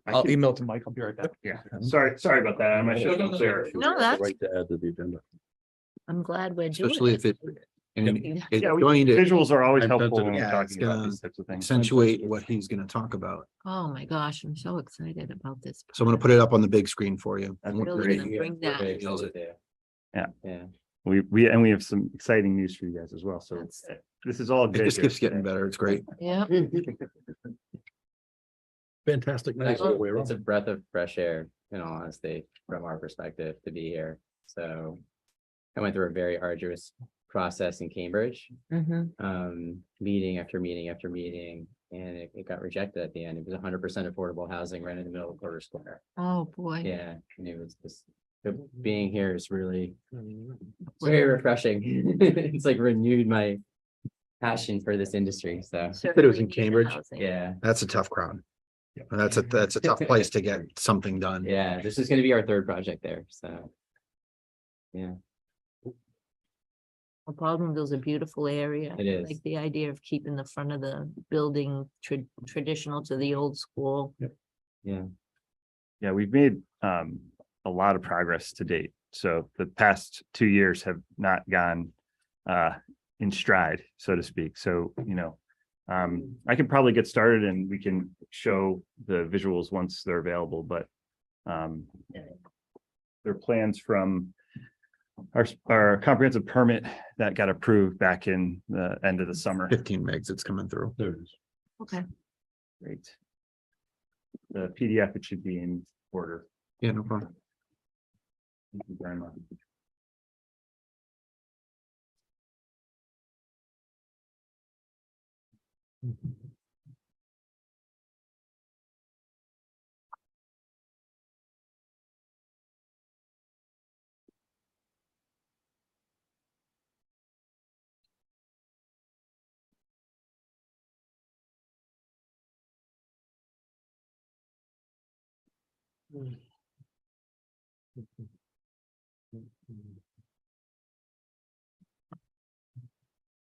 I'll can- email to Mike. I'll be right back. Yeah, sorry about that. I'm not sure if I'm clear. No, that's- Right to add to the agenda. I'm glad we're doing Especially it. if it's Yeah, going to visuals are always I'm helpful when sensitive. we're Yeah, it's talking about gonna these types of things. accentuate what he's gonna talk about. Oh, my gosh, I'm so excited about this. So I'm gonna put it up on the big screen for you. That's Really gonna bring that. Yeah. We have some exciting news for you guys as well. So That's- this is all It good. just here keeps getting today. better. It's great. Yeah. Fantastic. Nice. It's a breath of fresh air, in all honesty, from our perspective to be here. So I went through a very arduous process in Cambridge, meeting after meeting after meeting, and it got rejected at the end. It was 100% affordable housing right in the middle of Quarter Square. Oh, boy. Yeah, and it was just being here is really very refreshing. It's like renewed my passion for this industry. So Said it was in Cambridge. yeah, That's a tough crowd. That's a tough place to get something done. yeah, this is going to be our third project there. So yeah. Well, Baldwinville's a beautiful area. It is. Like the idea of keeping the front of the building traditional to the old school. Yeah. Yeah, we've made a lot of progress to date. So the past 2 years have not gone in stride, so to speak. So, I can probably get started and we can show the visuals once they're available, but they're plans from our comprehensive permit that got approved back in the end of the summer. 15 megs, it's coming through. There it is. Okay. Great. The PDF, it should be in order. Yeah, no problem. Thank you very much.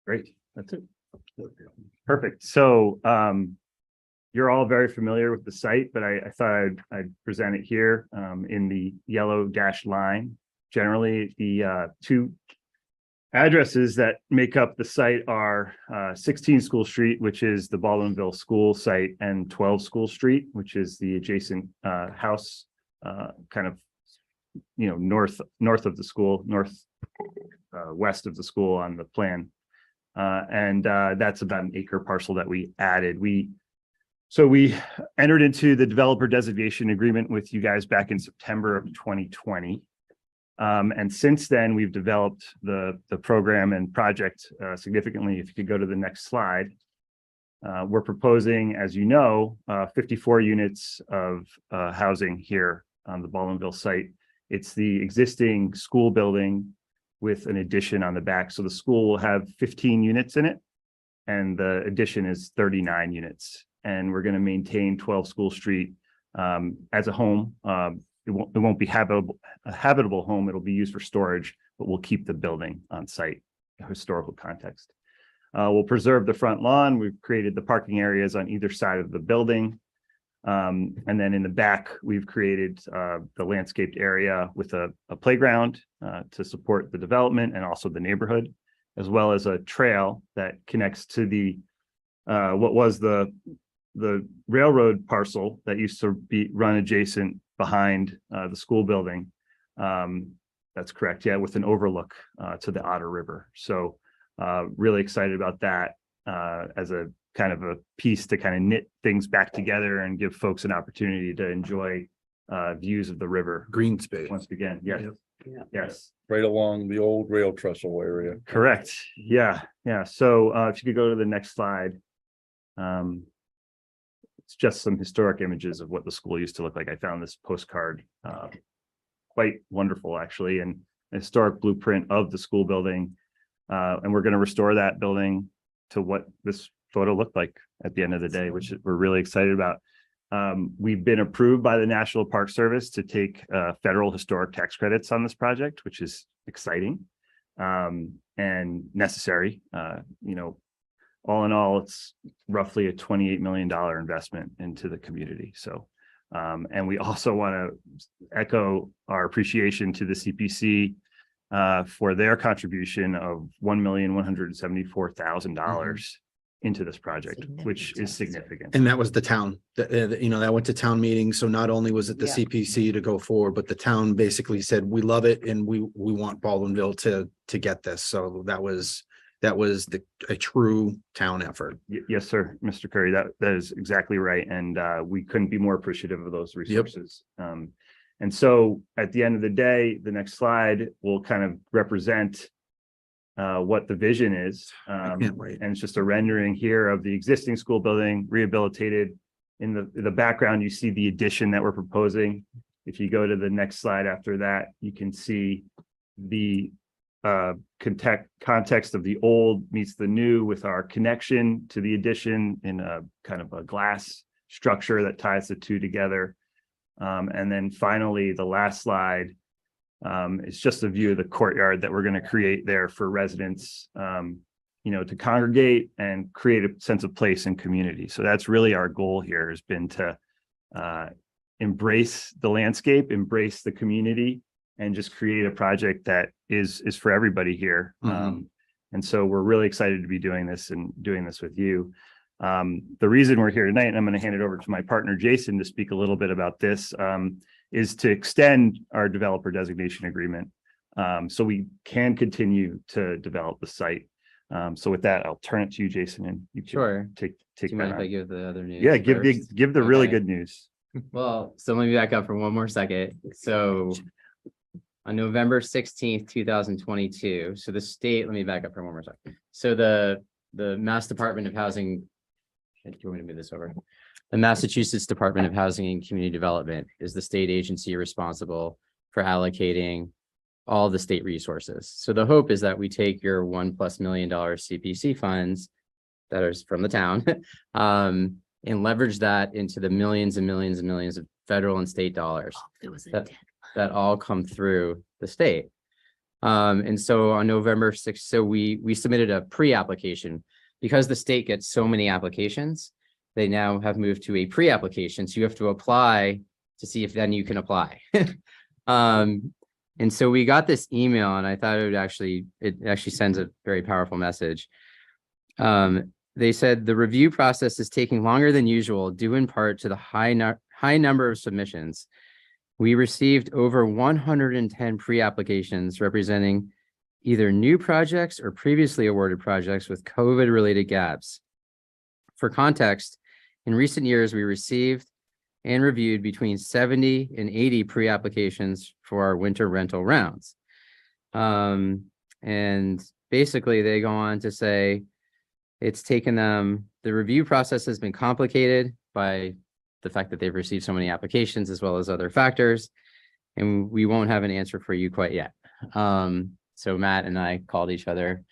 Great, that's it. Perfect. So you're all very familiar with the site, but I thought I'd present it here in the yellow dashed line. Generally, the two addresses that make up the site are 16 School Street, which is the Baldwinville School site, and 12 School Street, which is the adjacent house, kind of, north of the school, west of the school on the plan. And that's about an acre parcel that we added. So we entered into the developer designation agreement with you guys back in September of 2020. And since then, we've developed the program and project significantly. If you could go to the next slide. We're proposing, as you know, 54 units of housing here on the Baldwinville site. It's the existing school building with an addition on the back. So the school will have 15 units in it, and the addition is 39 units. And we're going to maintain 12 School Street as a home. It won't be a habitable home. It'll be used for storage, but we'll keep the building on site, historical context. We'll preserve the front lawn. We've created the parking areas on either side of the building. And then in the back, we've created the landscaped area with a playground to support the development and also the neighborhood, as well as a trail that connects to the what was the railroad parcel that used to be run adjacent behind the school building. That's correct. Yeah, with an overlook to the Otter River. So really excited about that as a kind of a piece to kind of knit things back together and give folks an opportunity to enjoy views of the river. Green space. Once again, yes. Yeah. Yes. Right along the old rail trestle area. Correct. Yeah. Yeah. So if you could go to the next slide. It's just some historic images of what the school used to look like. I found this postcard quite wonderful, actually, and a historic blueprint of the school building. And we're going to restore that building to what this photo looked like at the end of the day, which we're really excited about. We've been approved by the National Park Service to take federal historic tax credits on this project, which is exciting and necessary. All in all, it's roughly a $28 million investment into the community. So, and we also want to echo our appreciation to the CPC for their contribution of $1,174,000 into this project, which is significant. And that was the town that, that went to town meeting. So not only was it the Yeah. CPC to go forward, but the town basically said, we love it and we want Baldwinville to get this. So that was a true town effort. Yes, sir, Mr. Curry, that is exactly right. And we couldn't be more appreciative of those resources. And so at the end of the day, the next slide will kind of represent what the vision is. can't wait. And it's just a rendering here of the existing school building rehabilitated. In the background, you see the addition that we're proposing. If you go to the next slide after that, you can see the context of the old meets the new with our connection to the addition in a kind of a glass structure that ties the two together. And then finally, the last slide is just a view of the courtyard that we're going to create there for residents, to congregate and create a sense of place and community. So that's really our goal here, has been to embrace the landscape, embrace the community, and just create a project that is for everybody here. And so we're really excited to be doing this and doing this with you. The reason we're here tonight, and I'm going to hand it over to my partner, Jason, to speak a little bit about this, is to extend our developer designation agreement. So we can continue to develop the site. So with that, I'll turn it to you, Jason, and you can Sure. take Do you that that mind if I on. give the other news? Yeah, give first? the really Okay. good news. Well, so let me back up for one more second. So on November 16th, 2022, so the state, let me back up for one more second. So the Mass Department of Housing, do you want me to move this over? The Massachusetts Department of Housing and Community Development is the state agency responsible for allocating all the state resources. So the hope is that we take your $1+ million CPC funds that are from the town, and leverage that into the millions and millions and millions of federal and state dollars that all come through the state. And so on November 6th, so we submitted a pre-application because the state gets so many applications. They now have moved to a pre-application. So you have to apply to see if then you can apply. And so we got this email, and I thought it actually sends a very powerful message. They said the review process is taking longer than usual, due in part to the high number of submissions. We received over 110 pre-applications representing either new projects or previously awarded projects with COVID-related gaps. For context, in recent years, we received and reviewed between 70 and 80 pre-applications for our winter rental rounds. And basically they go on to say it's taken them, the review process has been complicated by the fact that they've received so many applications as well as other factors, and we won't have an answer for you quite yet. So Matt and I called each other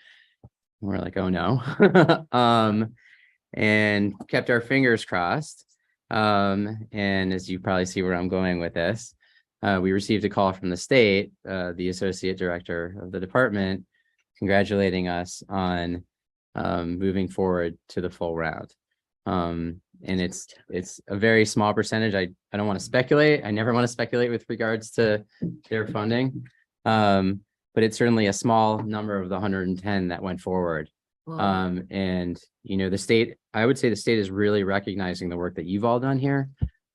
and we're like, oh no, and kept our fingers crossed. And as you probably see where I'm going with this, we received a call from the state, the associate director of the department, congratulating us on moving forward to the full round. And it's a very small percentage. I don't want to speculate. I never want to speculate with regards to their funding. But it's certainly a small number of the 110 that went forward. And you know, the state, I would say the state is really recognizing the work that you've all done here.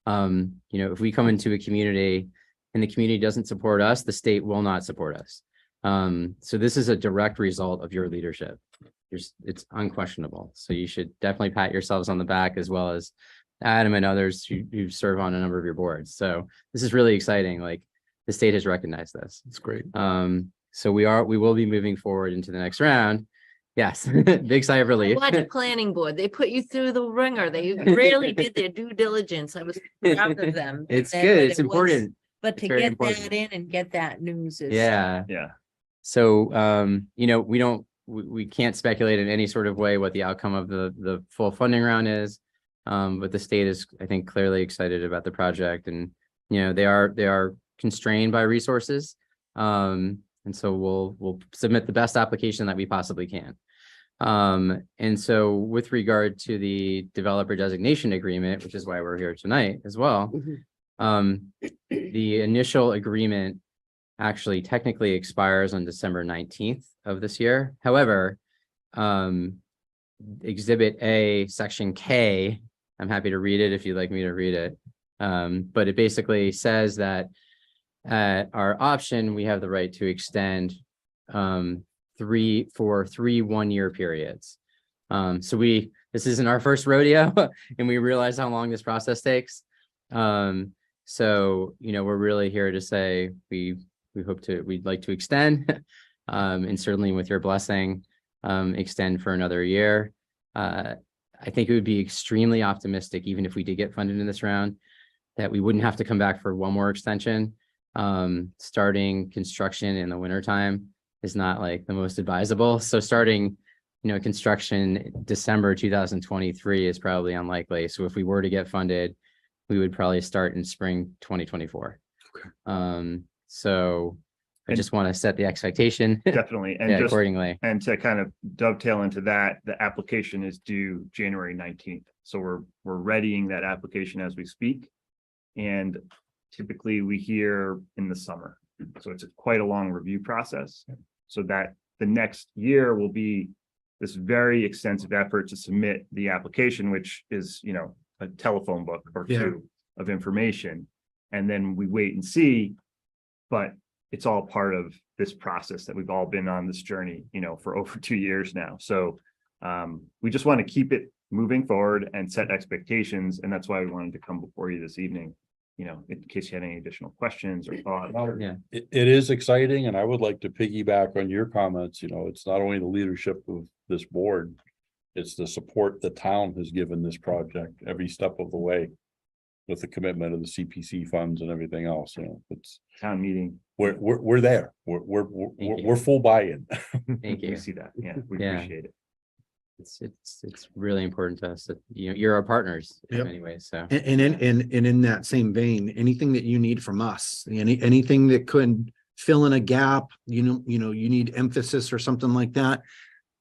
You know, if we come into a community and the community doesn't support us, the state will not support us. So this is a direct result of your leadership. It's unquestionable. So you should definitely pat yourselves on the back, as well as Adam and others who serve on a number of your boards. So this is really exciting. Like, the state has recognized this. It's great. So we will be moving forward into the next round. Yes, big sigh of relief. Watch the planning board. They put you through the ringer. They really did their due diligence. I was proud of them. It's But good. it It's was- important. But It's to very get important. that in and get that news is. Yeah. Yeah. So, you know, we can't speculate in any sort of way what the outcome of the full funding round is. But the state is, I think, clearly excited about the project, and, you know, they are constrained by resources. And so we'll submit the best application that we possibly can. And so with regard to the developer designation agreement, which is why we're here tonight as well, the initial agreement actually technically expires on December 19th of this year. However, Exhibit A, Section K, I'm happy to read it if you'd like me to read it. But it basically says that at our option, we have the right to extend three 1-year periods. So this isn't our first rodeo, and we realize how long this process takes. So, you know, we're really here to say we'd like to extend, and certainly with your blessing, extend for another year. I think it would be extremely optimistic, even if we did get funded in this round, that we wouldn't have to come back for one more extension. Starting construction in the wintertime is not like the most advisable. So starting, you know, construction December 2023 is probably unlikely. So if we were to get funded, we would probably start in spring 2024. Okay. And- So I just want to set the expectation. Definitely. And Yeah, just, accordingly. and to kind of dovetail into that, the application is due January 19th. So we're readying that application as we speak. And typically we hear in the summer. So it's quite a long review process. So that the next year will be this very extensive effort to submit the application, which is, you know, a telephone book or two of information. And then we wait and see, but it's all part of this process that we've all been on this journey, you know, for over 2 years now. So we just want to keep it moving forward and set expectations. And that's why we wanted to come before you this evening, you know, in case you had any additional questions or thoughts. Yeah. It is exciting, and I would like to piggyback on your comments. You know, it's not only the leadership of this board, it's the support the town has given this project every step of the way with the commitment of the CPC funds and everything else. You know, it's Town meeting. we're there. We're full buy-in. Thank We you. see that. Yeah, we Yeah. appreciate it. It's really important to us that, you know, you're our partners in Yep. many ways, so. And in that same vein, anything that you need from us, anything that could fill in a gap, you know, you need emphasis or something like that.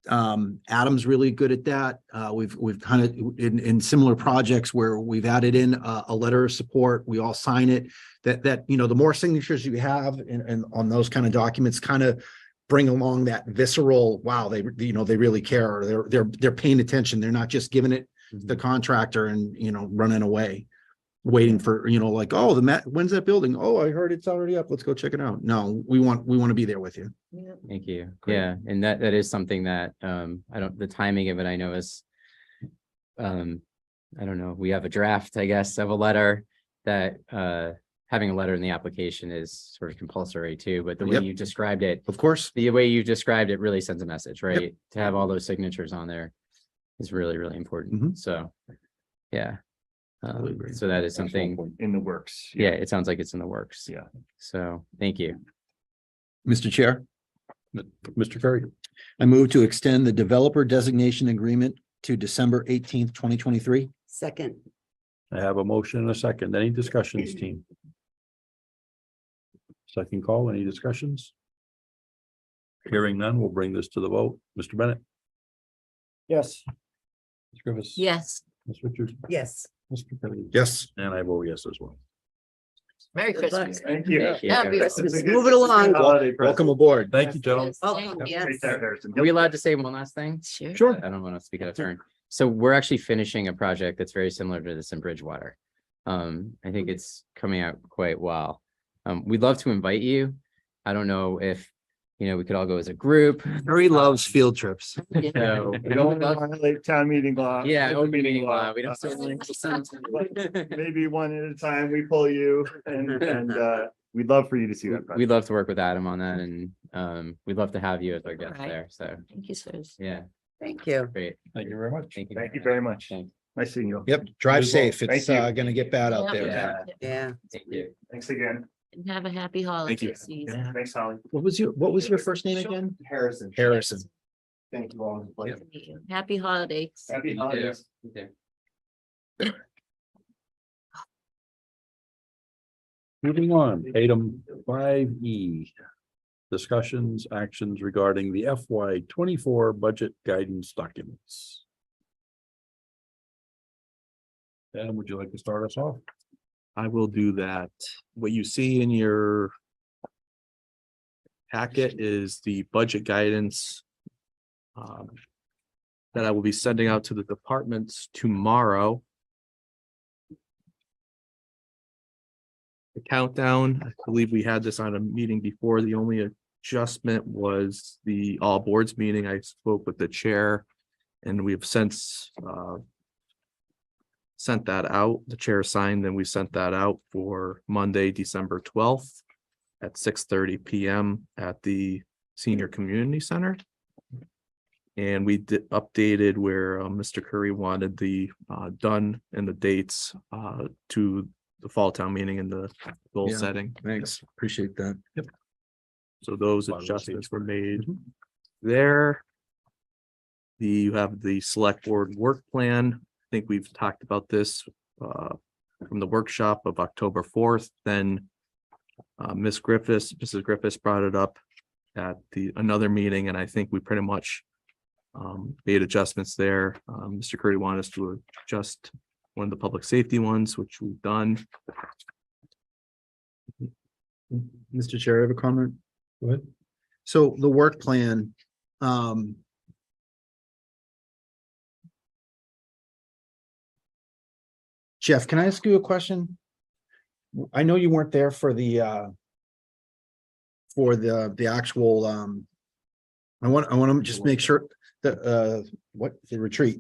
Adam's really good at that. We've kind of in similar projects where we've added in a letter of support, we all sign it, that, you know, the more signatures you have and on those kind of documents kind of bring along that visceral, wow, they really care, or they're paying attention. They're not just giving it the contractor and, you know, running away, waiting for, you know, like, oh, when's that building? Oh, I heard it's already up. Let's go check it out. No, we want to be there with you. Thank you. Great. Yeah, and that is something that the timing of it, I know is I don't know, we have a draft, I guess, of a letter that having a letter in the application is sort of compulsory too, but the way Yep. you described it, Of course. the way you described it really sends a message, right? To have all those signatures on there is really, really important. Mhm. So, yeah. Totally agree. So that is That's one something, point. In the works. yeah, it sounds like it's in the works. Yeah. So, thank you. Mr. Chair, Mr. Curry, I move to extend the developer designation agreement to December 18th, 2023. Second. I have a motion and a second. Any discussions, team? Second call, any discussions? Hearing none, we'll bring this to the vote. Mr. Bennett, Yes. Ms. Griffiths. Yes. Ms. Richards, Yes. Mr. Kelly. Yes. And I vote yes as well. Merry Good luck. Christmas. Thank you. Thank you. Happy It's a Christmas. good- Move it along. holiday present. Welcome aboard. Thank you, gentlemen. Welcome. Take Yes. care, Harrison. Are we allowed to say one last thing? Sure. I don't want to speak out of turn. So we're actually finishing a project that's very similar to this in Bridgewater. I think it's coming out quite well. We'd love to invite you. I don't know if, you know, we could all go as a group. Harry loves field trips. So, We don't want to violate town meeting law. yeah, open meeting law. We don't. Maybe one at a time, we pull you and we'd love for you to see that. project. We'd love to work with Adam on that, and we'd love to have you as our guest Right. there. So, Thank you, sirs. yeah, Thank you. great. Thank you very much. Thank you. Thank you very much. Thanks. Nice seeing you. Yep, drive safe. Thank It's you. gonna get bad out there. Yeah. Yeah. Thank you. Thanks again. And have a happy holiday season. Thanks, Holly. What was your first name again? Harrison. Harrison. Thank you all. Nice to meet you. Happy holidays. Happy You too. holidays. You too. Moving on, item 5E. Discussions, actions regarding the FY 24 budget guidance documents. Adam, would you like to start us off? I will do that. What you see in your packet is the budget guidance that I will be sending out to the departments tomorrow. The countdown, I believe we had this on a meeting before. The only adjustment was the all boards meeting. I spoke with the chair and we have since sent that out. The chair signed, and we sent that out for Monday, December 12th at 6:30 p.m. at the Senior Community Center. And we updated where Mr. Curry wanted the done and the dates to the fall town meeting and the goal Yeah. setting. Thanks. Appreciate that. So those adjustments were made there. You have the select board work plan. I think we've talked about this from the workshop of October 4th. Then Mrs. Griffiths brought it up at another meeting, and I think we pretty much made adjustments there. Mr. Curry wanted us to adjust one of the public safety ones, which we've done. Mr. Chair, I have a comment. Go ahead. So the work plan, Jeff, can I ask you a question? I know you weren't there for the actual, I want to just make sure that, the retreat.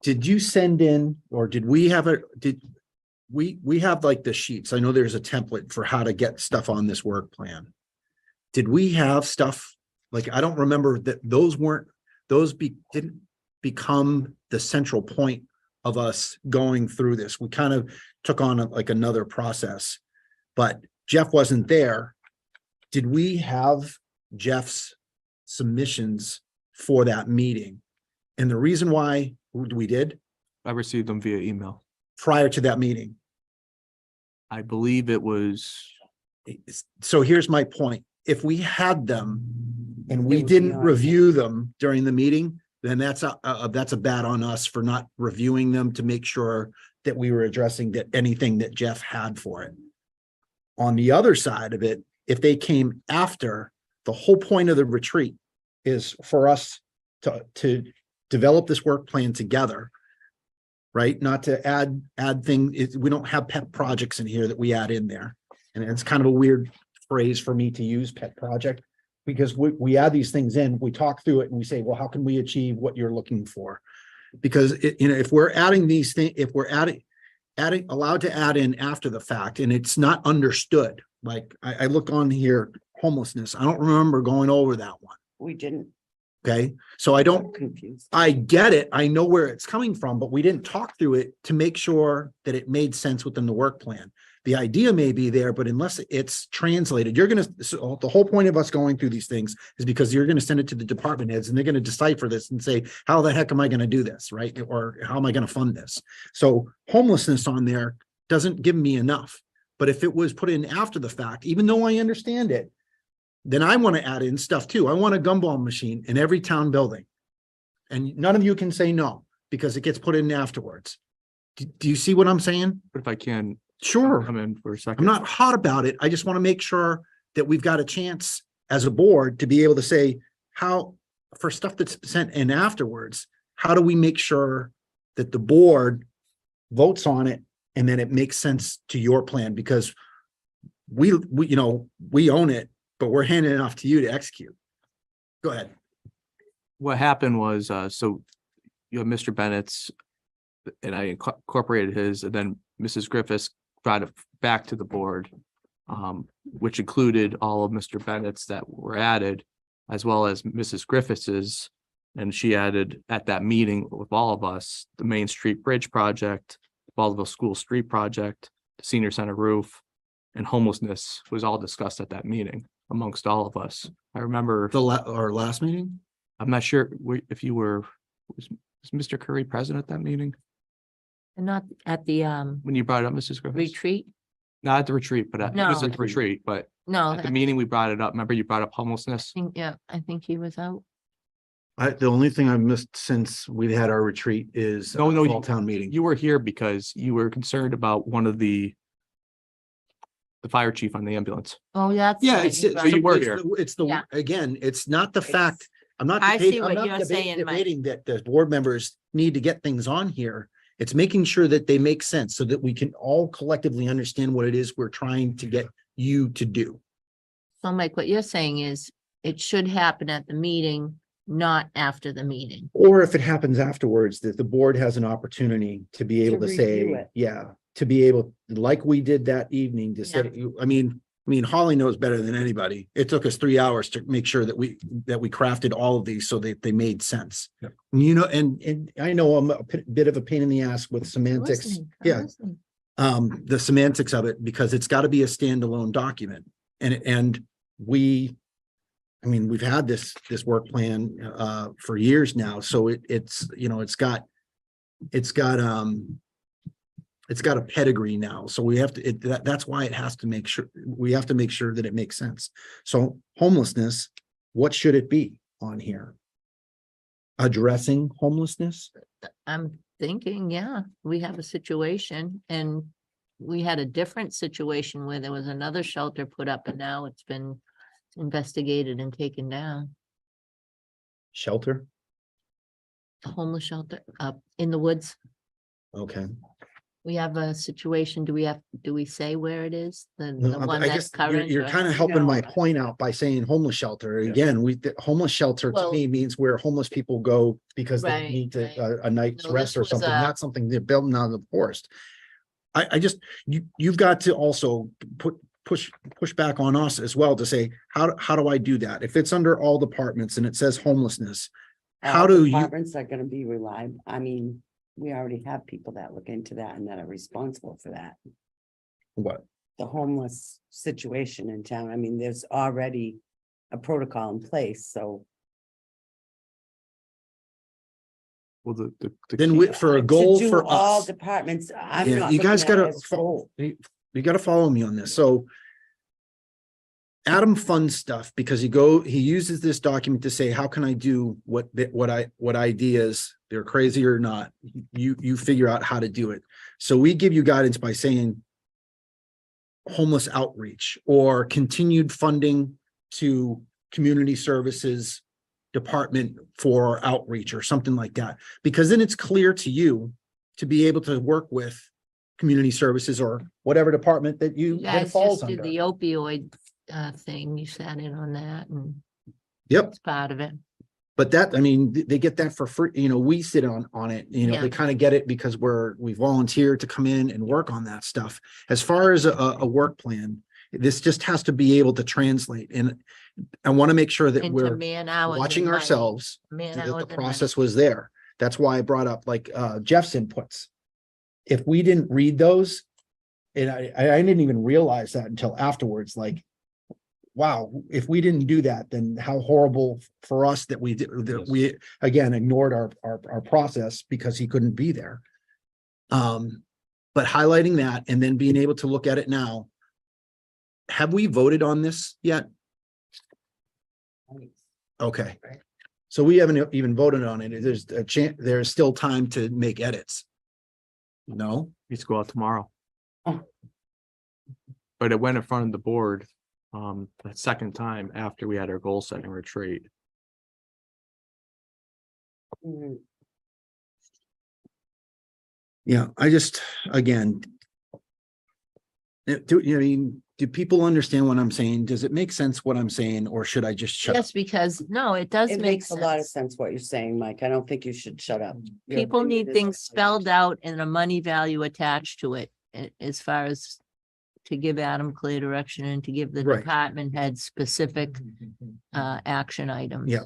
Did you send in, or did we have we have like the sheets? I know there's a template for how to get stuff on this work plan. Did we have stuff, like, I don't remember that didn't become the central point of us going through this. We kind of took on like another process, but Jeff wasn't there. Did we have Jeff's submissions for that meeting? And the reason why we did I received them via email. prior to that meeting. I believe it was, So here's my point. If we had them and we They would be didn't on review them during the meeting, then that's a bad on us for not reviewing them to make sure that we were addressing anything that Jeff had for it. On the other side of it, if they came after, the whole point of the retreat is for us to develop this work plan together, right? Not to add things. We don't have pet projects in here that we add in there. And it's kind of a weird phrase for me to use, pet project, because we add these things in, we talk through it and we say, well, how can we achieve what you're looking for? Because if we're adding these things, if we're allowed to add in after the fact, and it's not understood, like I look on here, homelessness, I don't remember going over that one. We didn't. Okay, so I don't, Confused. I get it. I know where it's coming from, but we didn't talk through it to make sure that it made sense within the work plan. The idea may be there, but unless it's translated, so the whole point of us going through these things is because you're going to send it to the department heads and they're going to decipher this and say, how the heck am I going to do this? Right. Or how am I going to fund this? So homelessness on there doesn't give me enough. But if it was put in after the fact, even though I understand it, then I want to add in stuff too. I want a gumball machine in every town building. And none of you can say no, because it gets put in afterwards. Do you see what I'm saying? but if I can Sure. come in for a second. I'm not hot about it. I just want to make sure that we've got a chance as a board to be able to say how, for stuff that's sent in afterwards, how do we make sure that the board votes on it and then it makes sense to your plan? Because we own it, but we're handing it off to you to execute. Go ahead. What happened was, so you have Mr. Bennett's, and I incorporated his, and then Mrs. Griffiths brought it back to the board, which included all of Mr. Bennett's that were added, as well as Mrs. Griffiths's. And she added at that meeting with all of us, the Main Street Bridge project, Baldwin School Street project, the senior center roof, and homelessness was all discussed at that meeting amongst all of us. I remember Our last meeting? I'm not sure if you were, was Mr. Curry present at that meeting And not at the when you brought it up, Mrs. Griffiths? retreat? Not at the retreat, but it was No. at the retreat, but No, at the I meeting, we brought it up. Remember you brought up homelessness? think, yeah, I think he was out. The only thing I've missed since we've had our retreat is No, fall town meeting. You were here because you were concerned about one of the fire chief on the ambulance. Oh, that's. Yeah, right, it's, you're So you right. were it's here. the again, it's not the fact, I'm not I see debating, I'm what not you're saying, Mike. debating that the board members need to get things on here. It's making sure that they make sense so that we can all collectively understand what it is we're trying to get you to do. So Mike, what you're saying is it should happen at the meeting, not after the meeting. Or if it happens afterwards, that the board has an opportunity to be able to review say, it. yeah, to be able, like we did that evening, to say, I mean, Holly knows better than anybody. It took us 3 hours to make sure that we crafted all of these so that they made sense. Yep. You know, and I know I'm a bit of a pain in the ass with semantics. Listening, I'm Yeah. listening. The semantics of it, because it's got to be a standalone document. And we've had this work plan for years now. So it's got a pedigree now. So we have to, that's why it has to make sure, we have to make sure that it makes sense. So homelessness, what should it be on here? Addressing homelessness? I'm thinking, yeah, we have a situation and we had a different situation where there was another shelter put up and now it's been investigated and taken down. Shelter? The homeless shelter up in the woods. Okay. We have a situation. Do we say where it is? The No, one I that's guess you're, current? you're or- kind of helping my point out by saying homeless shelter. Again, the homeless shelter to Well- me means where homeless people go because they Right, need to, right. a night's No, rest this or was something, a- not something they're building out of the forest. I just, you've got to also push back on us as well to say, how do I do that? If it's under all departments and it says homelessness, how All do you, Departments are gonna be reliable. I mean, we already have people that look into that and that are responsible for that. what? The homeless situation in town. I mean, there's already a protocol in place, so. Well, the Then key- for a To goal do for all us. departments, I'm Yeah, not you guys looking at it gotta, as goal. you gotta follow me on this. So Adam funds stuff because he uses this document to say, how can I do what ideas, they're crazy or not, you figure out how to do it. So we give you guidance by saying homeless outreach or continued funding to community services department for outreach or something like that, because then it's clear to you to be able to work with community services or whatever department that You that guys falls just did under. the opioid thing. You sat in on that and Yep. it's part of it. But that, I mean, they get that for free, we sit on it, Yeah. they kind of get it because we volunteered to come in and work on that stuff. As far as a work plan, this just has to be able to translate, and I want to make sure that Into we're man hours. watching and money. ourselves, Man that hours the and money. process was there. That's why I brought up like Jeff's inputs. If we didn't read those, and I didn't even realize that until afterwards, like, wow, if we didn't do that, then how horrible for us that we did, that we again ignored our process because he couldn't be there. But highlighting that and then being able to look at it now. Have we voted on this yet? Okay. So we haven't even voted on it. There's a chance, there's still time to make edits. No? Needs to go out tomorrow. Oh. But it went in front of the board, the second time after we had our goal setting retreat. Mhm. Yeah, I just, again. Do people understand what I'm saying? Does it make sense what I'm saying, or should I just shut up? Yes, because no, it does It make makes a lot of sense. sense what you're saying, Mike. I don't think you should shut up. Your People opinion need is things valid. spelled out and a money value attached to it, as far as to give Adam clear direction and to give the Right. department head specific action items. Yeah.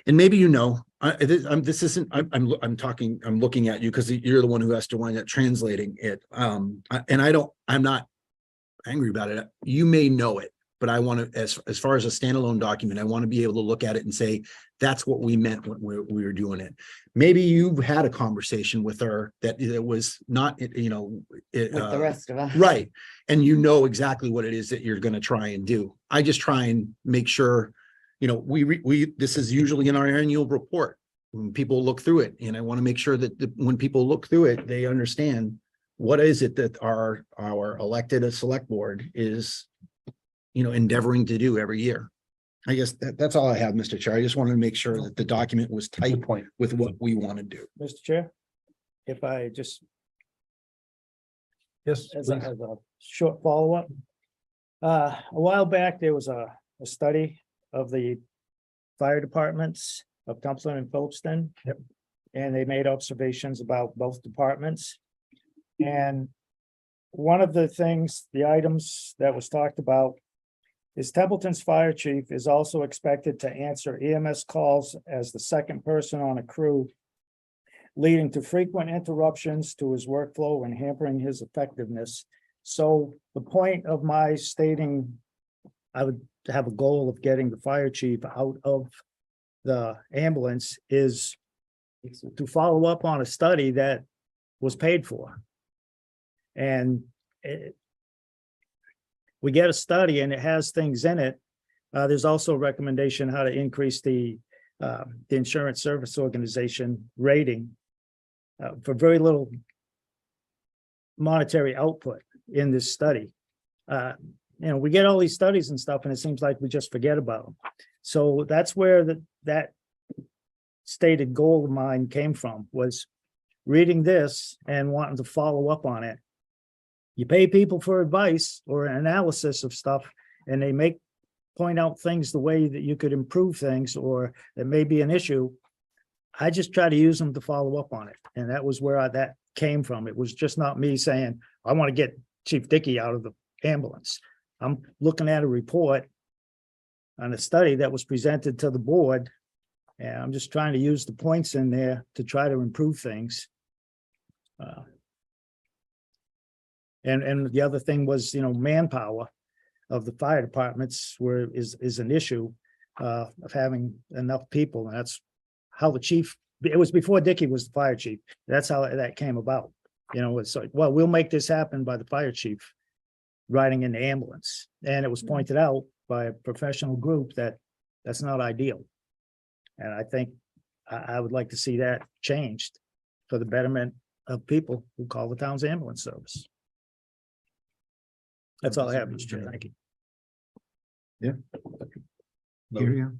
And maybe this isn't, I'm talking, I'm looking at you because you're the one who has to wind up translating it. And I'm not angry about it. You may know it, but I want to, as far as a standalone document, I want to be able to look at it and say, that's what we meant when we were doing it. Maybe you've had a conversation with her that it was not, With the rest of us. right. And you know exactly what it is that you're going to try and do. I just try and make sure, this is usually in our annual report. When people look through it, and I want to make sure that when people look through it, they understand what is it that our elected select board is, endeavoring to do every year. I guess that's all I have, Mr. Chair. I just wanted to make sure that the document was tight with what we want to do. Mr. Chair, if I just, Yes. as I have a short follow-up. A while back, there was a study of the fire departments of Templeton and Phillipston. Yep. And they made observations about both departments. And one of the things, the items that was talked about is Templeton's fire chief is also expected to answer EMS calls as the second person on a crew, leading to frequent interruptions to his workflow and hampering his effectiveness. So the point of my stating, I would have a goal of getting the fire chief out of the ambulance is to follow up on a study that was paid for. And we get a study and it has things in it. There's also a recommendation how to increase the Insurance Service Organization rating for very little monetary output. in this study. We get all these studies and stuff, and it seems like we just forget about them. So that's where that stated goal of mine came from, was reading this and wanting to follow up on it. You pay people for advice or an analysis of stuff, and they point out things the way that you could improve things, or that may be an issue. I just try to use them to follow up on it. And that was where that came from. It was just not me saying, I want to get Chief Dickey out of the ambulance. I'm looking at a report on a study that was presented to the board, and I'm just trying to use the points in there to try to improve things. And the other thing was, manpower of the fire departments is an issue of having enough people. And that's how the chief, it was before Dickey was the fire chief. That's how that came about. It's like, well, we'll make this happen by the fire chief riding in the ambulance. And it was pointed out by a professional group that that's not ideal. And I think I would like to see that changed for the betterment of people who call the town's ambulance service. That's all I have, Mr. Chair. Thank you. Yeah. Here you go.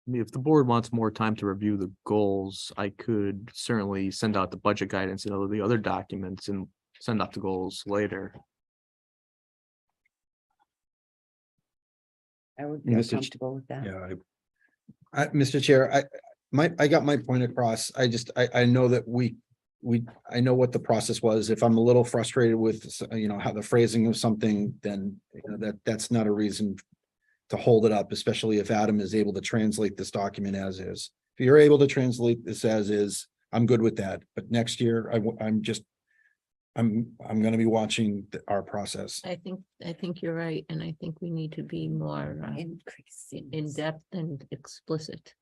I mean, if the board wants more time to review the goals, I could certainly send out the budget guidance and all the other documents and send out the goals later. I would feel Mr. Ch- comfortable with that. Yeah, Mr. Chair, I got my point across. I know that I know what the process was. If I'm a little frustrated with, how the phrasing of something, then that's not a reason to hold it up, especially if Adam is able to translate this document as is. If you're able to translate this as is, I'm good with that. But next year, I'm going to be watching our process. I think you're right, and I think we need to be more in depth and explicit.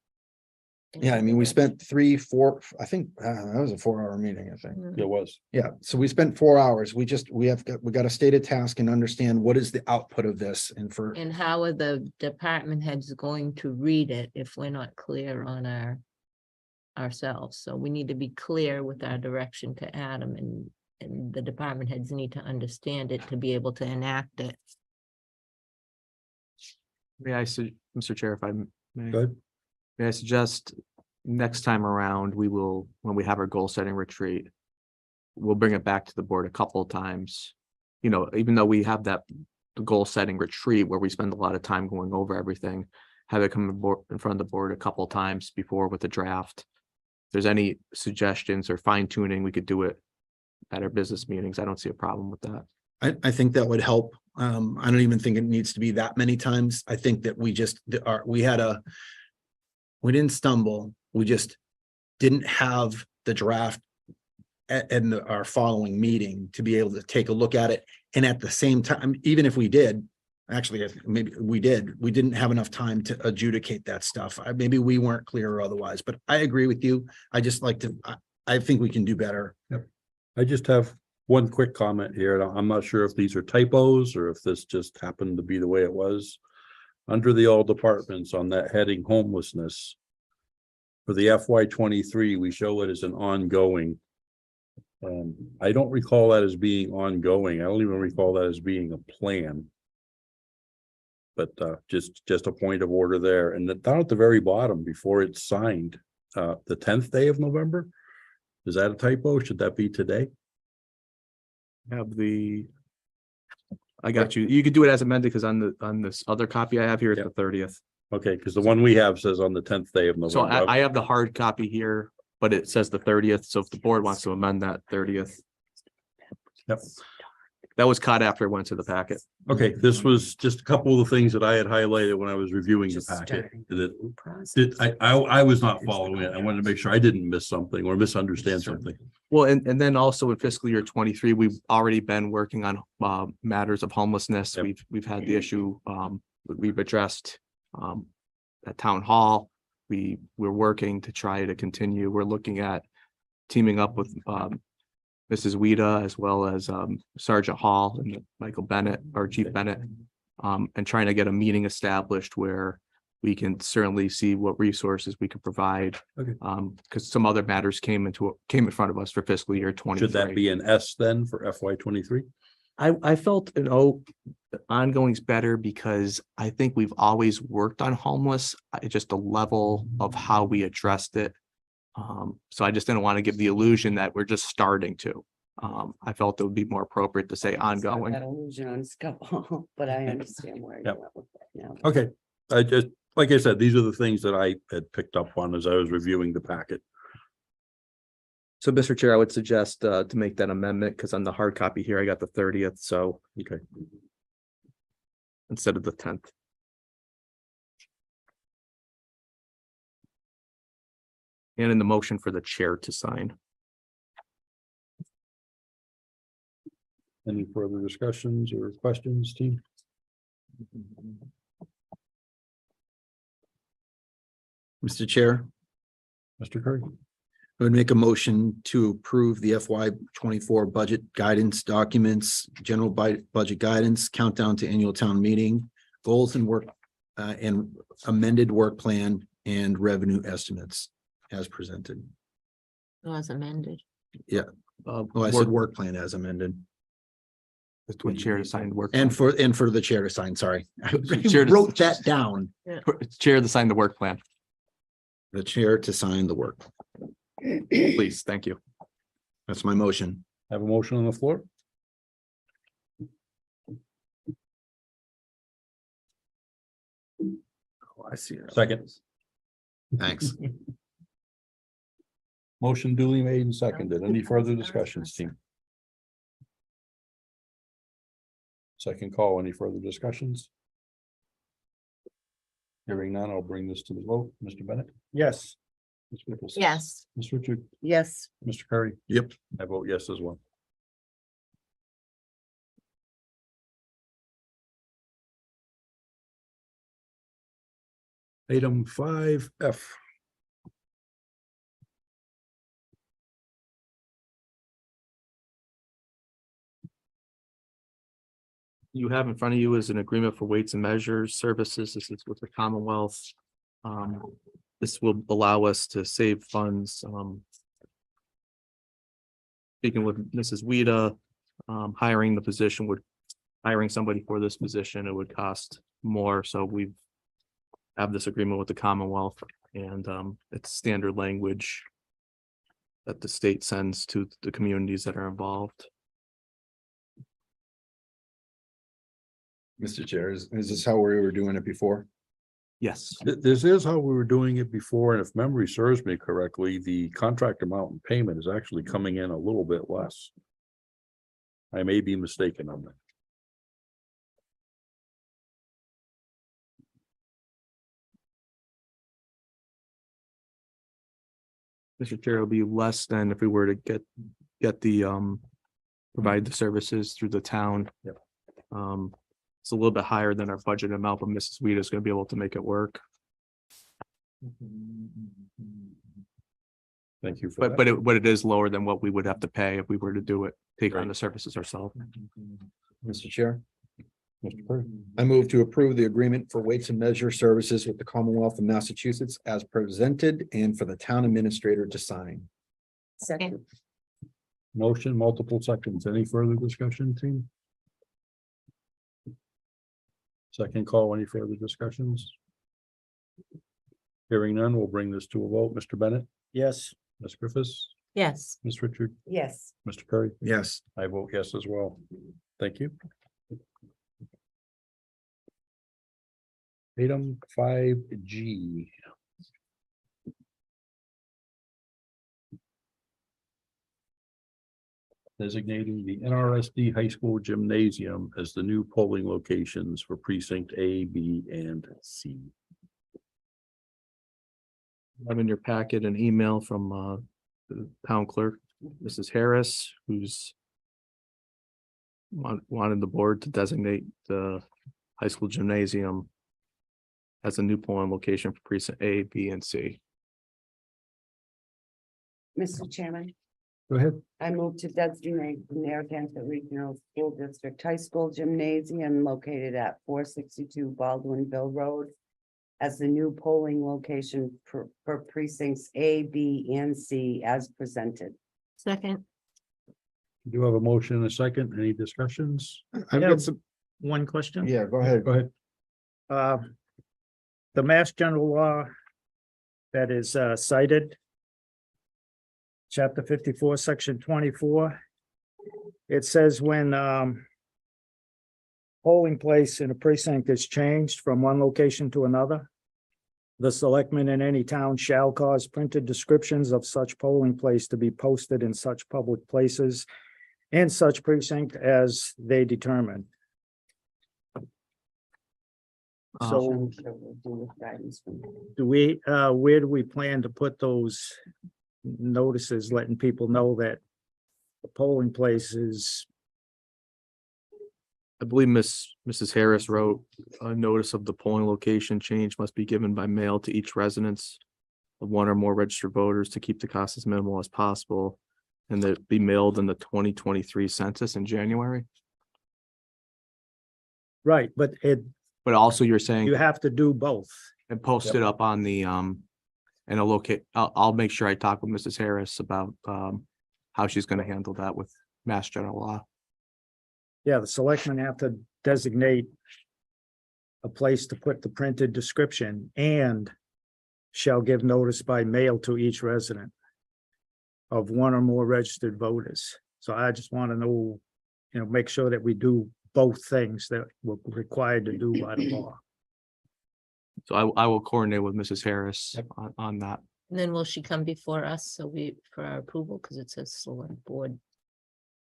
Yeah, I mean, we spent 3, 4, I think that was a 4-hour meeting, I think. It was. Yeah, so we spent 4 hours. We got a stated task and understand what is the output of this And how are the department heads going to read it if we're not clear on ourselves? So we need to be clear with our direction to Adam, and the department heads need to understand it to be able to enact it. May I say, Mr. Chair, if I may? Good. May I suggest next time around, when we have our goal setting retreat, we'll bring it back to the board a couple of times. Even though we have the goal setting retreat where we spend a lot of time going over everything, have it come in front of the board a couple of times before with the draft. If there's any suggestions or fine tuning, we could do it at our business meetings. I don't see a problem with that. I think that would help. I don't even think it needs to be that many times. I think that we didn't stumble. We just didn't have the draft in our following meeting to be able to take a look at it. And at the same time, even if we did, actually, maybe we didn't have enough time to adjudicate that stuff. Maybe we weren't clear or otherwise, but I agree with you. I think we can do better. Yep. I just have one quick comment here. I'm not sure if these are typos or if this just happened to be the way it was. Under the all departments on that heading homelessness, for the FY23, we show it as an ongoing. I don't recall that as being ongoing. I don't even recall that as being a plan. But just a point of order there. And down at the very bottom, before it's signed, the 10th day of November, is that a typo? Should that be today? I got you. You could do it as amended because on this other copy I have here, it's the 30th. Okay, because the one we have says on the 10th day of So November. I have the hard copy here, but it says the 30th. So if the board wants to amend that 30th. Yep. That was caught after it went to the packet. Okay, this was just a couple of the things that I had highlighted when I was reviewing the packet. I was not following it. I wanted to make sure I didn't miss something or misunderstand something. Well, and then also in fiscal year 23, we've already been working on matters of homelessness. Yep. We've had the issue we've addressed at town hall. We're working to try to continue. We're looking at teaming up with Mrs. Wida as well as Sergeant Hall and Michael Bennett or Chief Bennett, and trying to get a meeting established where we can certainly see what resources we can provide. Okay. Because some other matters came in front of us for fiscal year 23. Should that be an S then for FY 23? I felt ongoing's better because I think we've always worked on homeless, just the level of how we addressed it. So I just didn't want to give the illusion that we're just starting to. I felt it would be more appropriate to say ongoing. That illusion on scope, but I understand where you're Yep. at with that now. Okay, I just, like I said, these are the things that I had picked up on as I was reviewing the packet. So, Mr. Chair, I would suggest to make that amendment because on the hard copy here, I got the 30th, so. Okay. Instead of the 10th. And in the motion for the chair to sign. Any further discussions or questions, team? Mr. Chair, Mr. Curry? I would make a motion to approve the FY 24 budget guidance documents, general budget guidance, countdown to annual town meeting, goals and work and amended work plan and revenue estimates as presented. Was amended. Oh, I said work plan as amended. That's what chair to sign work. And for the chair to sign, sorry. I Chair to- wrote that down. Chair to sign the work plan, The chair to sign the work. please. Thank you. That's my motion. Have a motion on the floor? Oh, I see. Second. Thanks. Motion duly made and seconded. Any further discussions, team? Second call, any further discussions? Hearing none, I'll bring this to the vote. Mr. Bennett? Yes. Ms. Nichols? Yes. Ms. Richard? Yes, Mr. Curry? Yep. I vote yes as well. Item 5F. You have in front of you is an agreement for weights and measures services. This is with the Commonwealth. This will allow us to save funds. Speaking with Mrs. Weta, hiring somebody for this position, it would cost more. So we have this agreement with the Commonwealth and it's standard language that the state sends to the communities that are involved. Mr. Chair, is this how we were doing it before? Yes. This is how we were doing it before, and if memory serves me correctly, the contract amount and payment is actually coming in a little bit less. I may be mistaken on that. Mr. Chair, it'll be less than if we were to get the provide the services through the town. Yep. It's a little bit higher than our budget amount, but Mrs. Weta is going to be able to make it work. Thank you for that. But it is lower than what we would have to pay if we were to do it, take on the services ourselves. Mr. Chair, Mr. Curry? I move to approve the agreement for weights and measure services with the Commonwealth of Massachusetts as presented and for the town administrator to sign. second, Motion, multiple seconds. Any further discussion, team? Second call, any further discussions? Hearing none, we'll bring this to a vote. Mr. Bennett? Yes. Ms. Griffiths? Yes. Ms. Richard? yes, Mr. Curry? Yes. I vote yes as well. Thank you. Item 5G. Designating the NRSD High School Gymnasium as the new polling locations for Precinct A, B, and C. I have in your packet an email from the town clerk, Mrs. Harris, who's wanted the board to designate the high school gymnasium as a new polling location for precinct A, B, and C. Mr. Chairman. Go ahead. I move to designate the Narragansett Regional School District High School Gymnasium located at 462 Baldwinville Road as the new polling location for precincts A, B, and C as presented. Second. Do you have a motion and a second? Any discussions? I've got some, One question. yeah, go ahead. Go ahead. The Mass General Law that is cited, Chapter 54, Section 24, it says when polling place in a precinct is changed from one location to another, the selectmen in any town shall cause printed descriptions of such polling place to be posted in such public places in such precinct as they determine. So do we, where do we plan to put those notices, letting people know that the polling place is? I believe Mrs. Harris wrote a notice of the polling location change must be given by mail to each residence of one or more registered voters to keep the cost as minimal as possible. And that be mailed in the 2023 census in January. Right, but But also you're saying you have to do both. and post it up on the and I'll make sure I talk with Mrs. Harris about how she's gonna handle that with Mass General Law. Yeah, the selectmen have to designate a place to put the printed description and shall give notice by mail to each resident of one or more registered voters. So I just want to know, make sure that we do both things that we're required to do by the law. So I will coordinate with Mrs. Harris on that. And then will she come before us? So for our approval, because it says select board.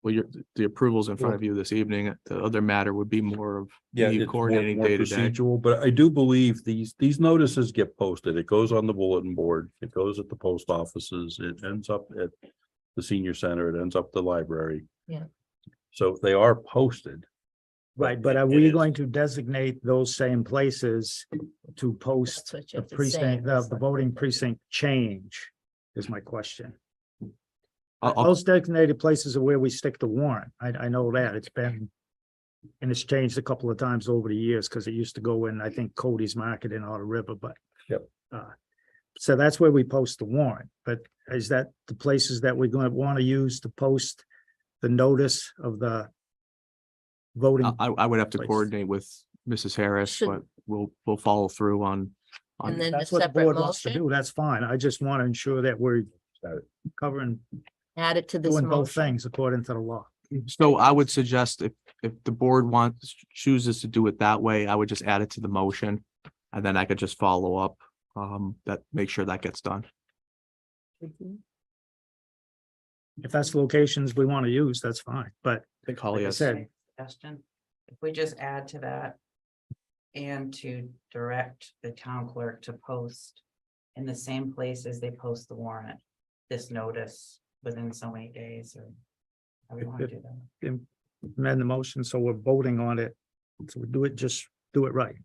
Well, the approval's in front of you this evening. The other matter would be more of you It's more coordinating day to day. procedural, but I do believe these notices get posted. It goes on the bulletin board. It goes at the post offices. It ends up at the senior center. It ends up at the library. Yeah. So they are posted. Right, but are we going to designate those same places to post That's what you the have to say. precinct, the voting precinct change? Is my question. I'll- Those designated places are where we stick the warrant. I know that it's been. And it's changed a couple of times over the years because it used to go in, I think, Cody's Market in Outer River, but. Yep. So that's where we post the warrant, but is that the places that we're going to want to use to post the notice of the voting? I would have to place. coordinate with Mrs. Harris, Should- but we'll follow through on. And then the That's what the separate board wants to motion, do. That's fine. I just want to ensure that we're covering, add it to this doing both motion. things according to the law. So I would suggest if the board chooses to do it that way, I would just add it to the motion. And then I could just follow up, make sure that gets done. If that's the locations we want to use, that's fine, but I think Holly like I has. said, Suggestion, if we just add to that. And to direct the town clerk to post in the same place as they post the warrant, this notice within so many days or. How we want to do that. amend the motion, so we're voting on it. So we do it right.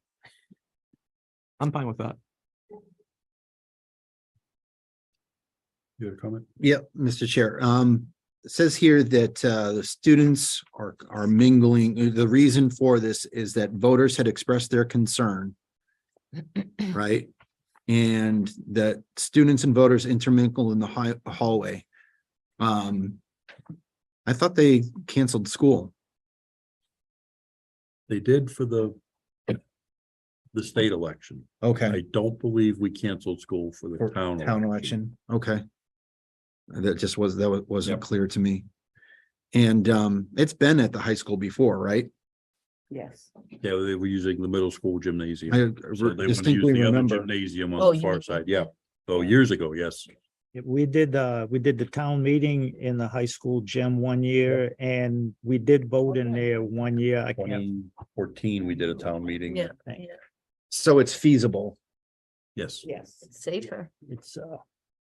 I'm fine with that. You have a comment? Yep, Mr. Chair. It says here that the students are mingling. The reason for this is that voters had expressed their concern. Right? And that students and voters intermingle in the hallway. I thought they canceled school. They did for the state election. Okay. I don't believe we canceled school for the For town. Town election, okay. That wasn't Yep. clear to me. And it's been at the high school before, right? Yes. Yeah, they were using the middle school gymnasium. I So they want to use distinctly the other remember. gymnasium Oh, on the you far mean- side, yeah. Oh, years ago, yes. We did the town meeting in the high school gym one year, and we did vote in there one year. I can't. 2014, we did a town meeting. Yeah, yeah, So it's feasible. Yes, Yes. it's safer. It's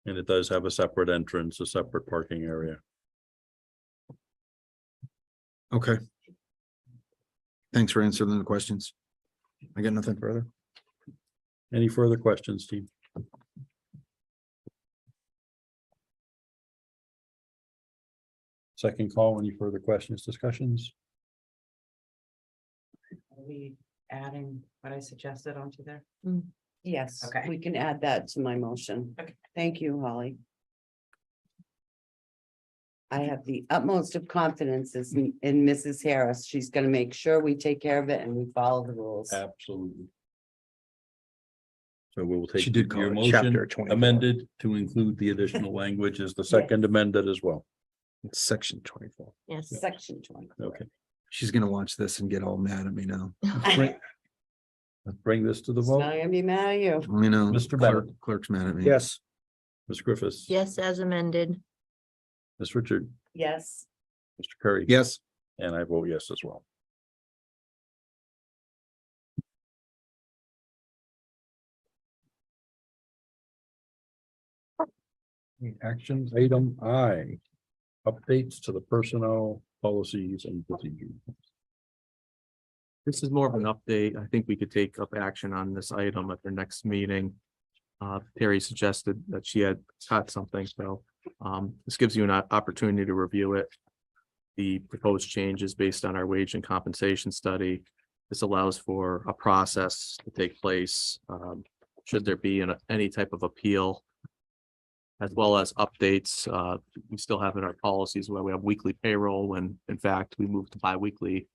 and it does have a separate entrance, a separate parking area. Okay. Thanks for answering the questions. I got nothing further. Any further questions, team? Second call, any further questions, discussions? Are we adding what I suggested onto there? Yes, Okay. we can add that to my motion. Okay. Thank you, Holly. I have the utmost of confidence in Mrs. Harris. She's gonna make sure we take care of it and we follow the rules. Absolutely. So we will take She did call your it motion chapter 24. amended to include the additional language as the second amended as well. It's section 24. Yes. Section 20. Okay. She's gonna watch this and get all mad at me now. Let's bring this to the It's vote. not gonna be mad at you. I know. Mr. Clerk- Bennett. Clerk's mad at me. Yes. Ms. Griffiths. Yes, as amended. Ms. Richard, Yes. Mr. Curry. Yes. And I vote yes as well. Action item I, updates to the personnel policies and procedures. This is more of an update. I think we could take up action on this item at their next meeting. Terry suggested that she had caught something, so this gives you an opportunity to review it. The proposed changes based on our wage and compensation study. This allows for a process to take place, should there be any type of appeal. As well as updates, we still have in our policies where we have weekly payroll when in fact we moved to bi-weekly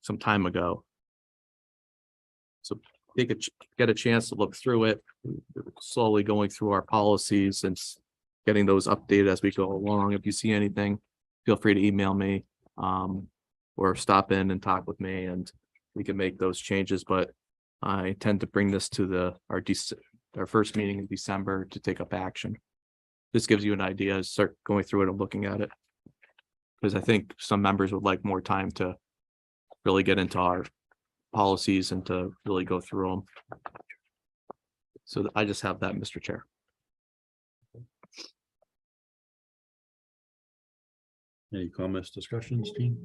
some time ago. So get a chance to look through it, slowly going through our policies and getting those updated as we go along. If you see anything, feel free to email me or stop in and talk with me and we can make those changes. But I intend to bring this to our first meeting in December to take up action. This gives you an idea, start going through it and looking at it. Because I think some members would like more time to really get into our policies and to really go through them. So I just have that, Mr. Chair. Any comments, discussions, team?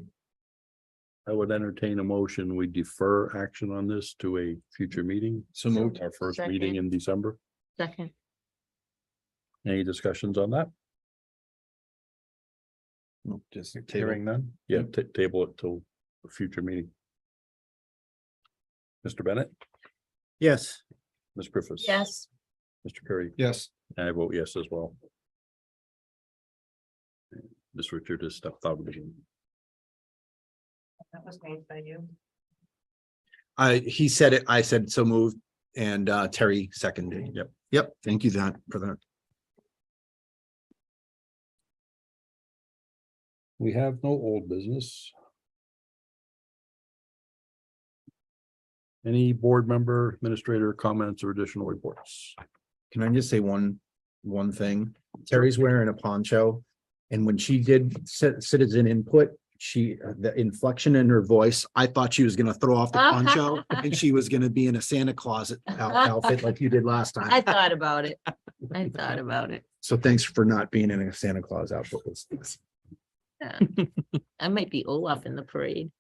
I would entertain a motion. We defer action on this to a future meeting. So moved. Our first meeting Second. in December. Second. Any discussions on that? Nope, just table. Hearing none? Yeah, table it till a future meeting. Mr. Bennett, Yes. Ms. Griffiths. Yes. Mr. Curry. Yes. And I vote yes as well. Ms. Richard has stepped out of the meeting. That was made by you. He said it, I said so moved, and Terry seconded. Yep. Yep, thank you for that. We have no old business. Any board member, administrator comments or additional reports? Can I just say one thing? Terry's wearing a poncho. And when she did citizen input, the inflection in her voice, I thought she was gonna throw off the poncho and she was gonna be in a Santa Claus outfit like you did last I time. thought about it. I thought about it. So thanks for not being in a Santa Claus outfit. Yeah. I might be Olaf in the parade.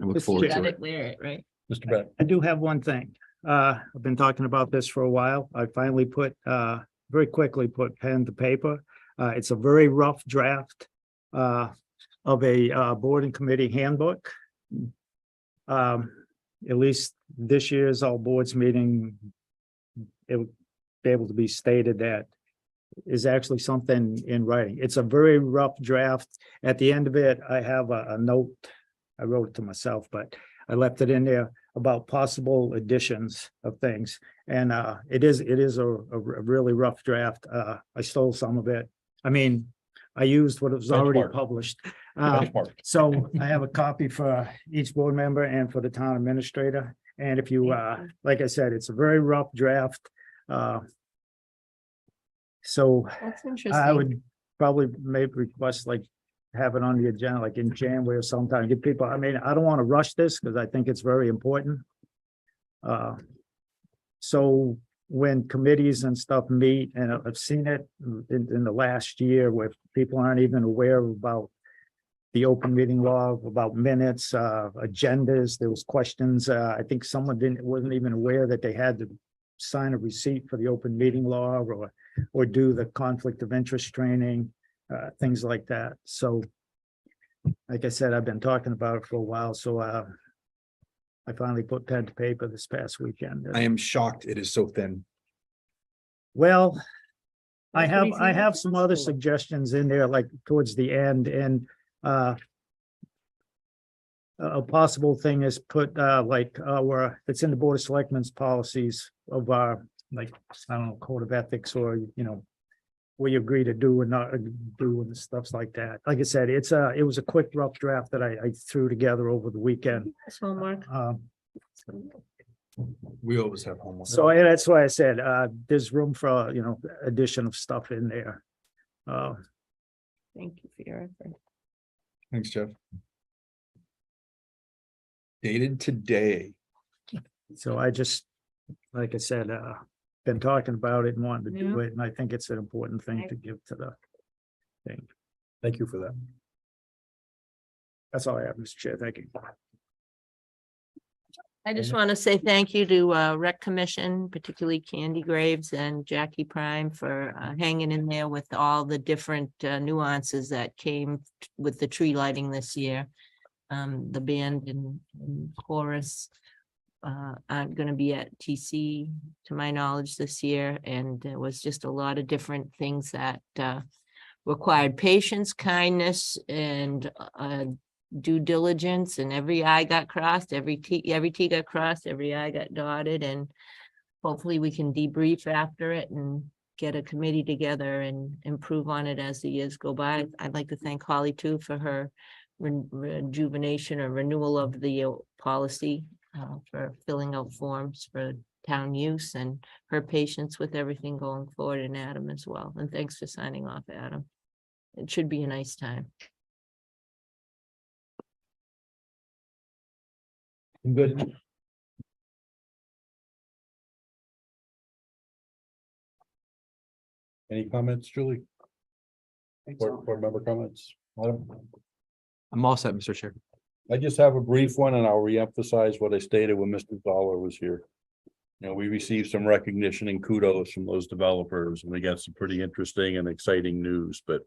I look Mr. forward to Gotta it. wear it, right? Mr. Bennett, I do have one thing. I've been talking about this for a while. I finally very quickly put pen to paper. It's a very rough draft of a board and committee handbook. At least this year's all boards meeting, it would be able to be stated that is actually something in writing. It's a very rough draft. At the end of it, I have a note. I wrote it to myself, but I left it in there about possible additions of things. And it is a really rough draft. I stole some of it. I mean, I used what was already Benchmark. published. Benchmark. So I have a copy for each board member and for the town administrator. And if you, like I said, it's a very rough draft. So That's I interesting. would probably maybe request like have it on the agenda, like in January or sometime, get people, I mean, I don't want to rush this because I think it's very important. So when committees and stuff meet, and I've seen it in the last year where people aren't even aware about the open meeting law, about minutes, agendas, there was questions. I think someone wasn't even aware that they had to sign a receipt for the open meeting law or do the conflict of interest training, things like that. So like I said, I've been talking about it for a while, so I finally put pen to paper this past weekend. I am shocked it is so thin. Well, I That's what he's have some other asking. suggestions in there, like towards the end, and a possible thing is put like where it's in the Board of Selectmen's policies of like, I don't know, code of ethics, or what you agree to do and not do and stuffs like that. Like I said, it was a quick rough draft that I threw together over the weekend. That's homework. We always have homework. So yeah, that's why I said there's room for, addition of stuff in there. Thank you for your effort. Thanks, Jeff. Dated today. So I just, like I said, been talking about it and wanting to do Yeah. it, and I think it's an important thing to give to the thing. Thank you for that. That's all I have, Mr. Chair. Thank you. I just want to say thank you to Rec Commission, particularly Candy Graves and Jackie Prime for hanging in there with all the different nuances that came with the tree lighting this year. The band and chorus aren't going to be at TC, to my knowledge, this year, and there was just a lot of different things that required patience, kindness, and due diligence, and every I got crossed, every T got crossed, every I got dotted, and hopefully we can debrief after it and get a committee together and improve on it as the years go by. I'd like to thank Holly too for her rejuvenation or renewal of the policy, for filling out forms for town use, and her patience with everything going forward, and Adam as well. And thanks for signing off, Adam. It should be a nice time. Good. Any comments, Julie? Board member comments? Adam? I'm all set, Mr. Chair. I just have a brief one, and I'll reemphasize what I stated when Mr. Zoller was here. We received some recognition and kudos from those developers, and we got some pretty interesting and exciting news, but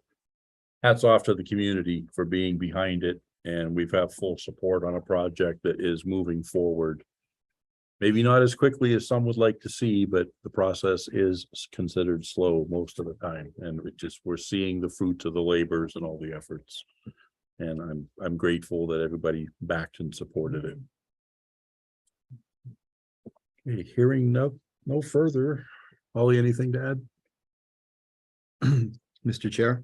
hats off to the community for being behind it, and we've had full support on a project that is moving forward. Maybe not as quickly as some would like to see, but the process is considered slow most of the time, and we're seeing the fruits of the labors and all the efforts. And I'm grateful that everybody backed and supported it. Okay, hearing no further. Holly, anything to add? Mr. Chair,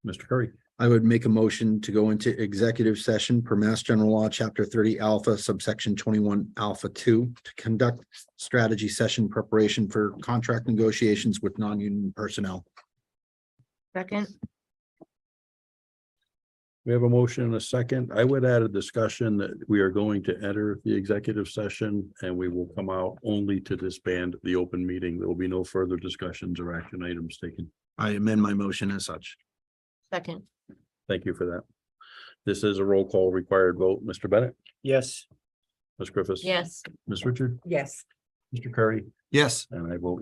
Mr. Curry. I would make a motion to go into executive session per Mass General Law, Chapter 30 Alpha, subsection 21 Alpha 2, to conduct strategy session preparation for contract negotiations with non-union personnel. Second. We have a motion and a second. I would add a discussion that we are going to enter the executive session, and we will come out only to disband the open meeting. There will be no further discussions or action items taken. I amend my motion as such. Second. Thank you for that. This is a roll call required vote. Mr. Bennett, Yes. Ms. Griffiths. Yes. Ms. Richard, Yes. Mr. Curry, Yes. and I vote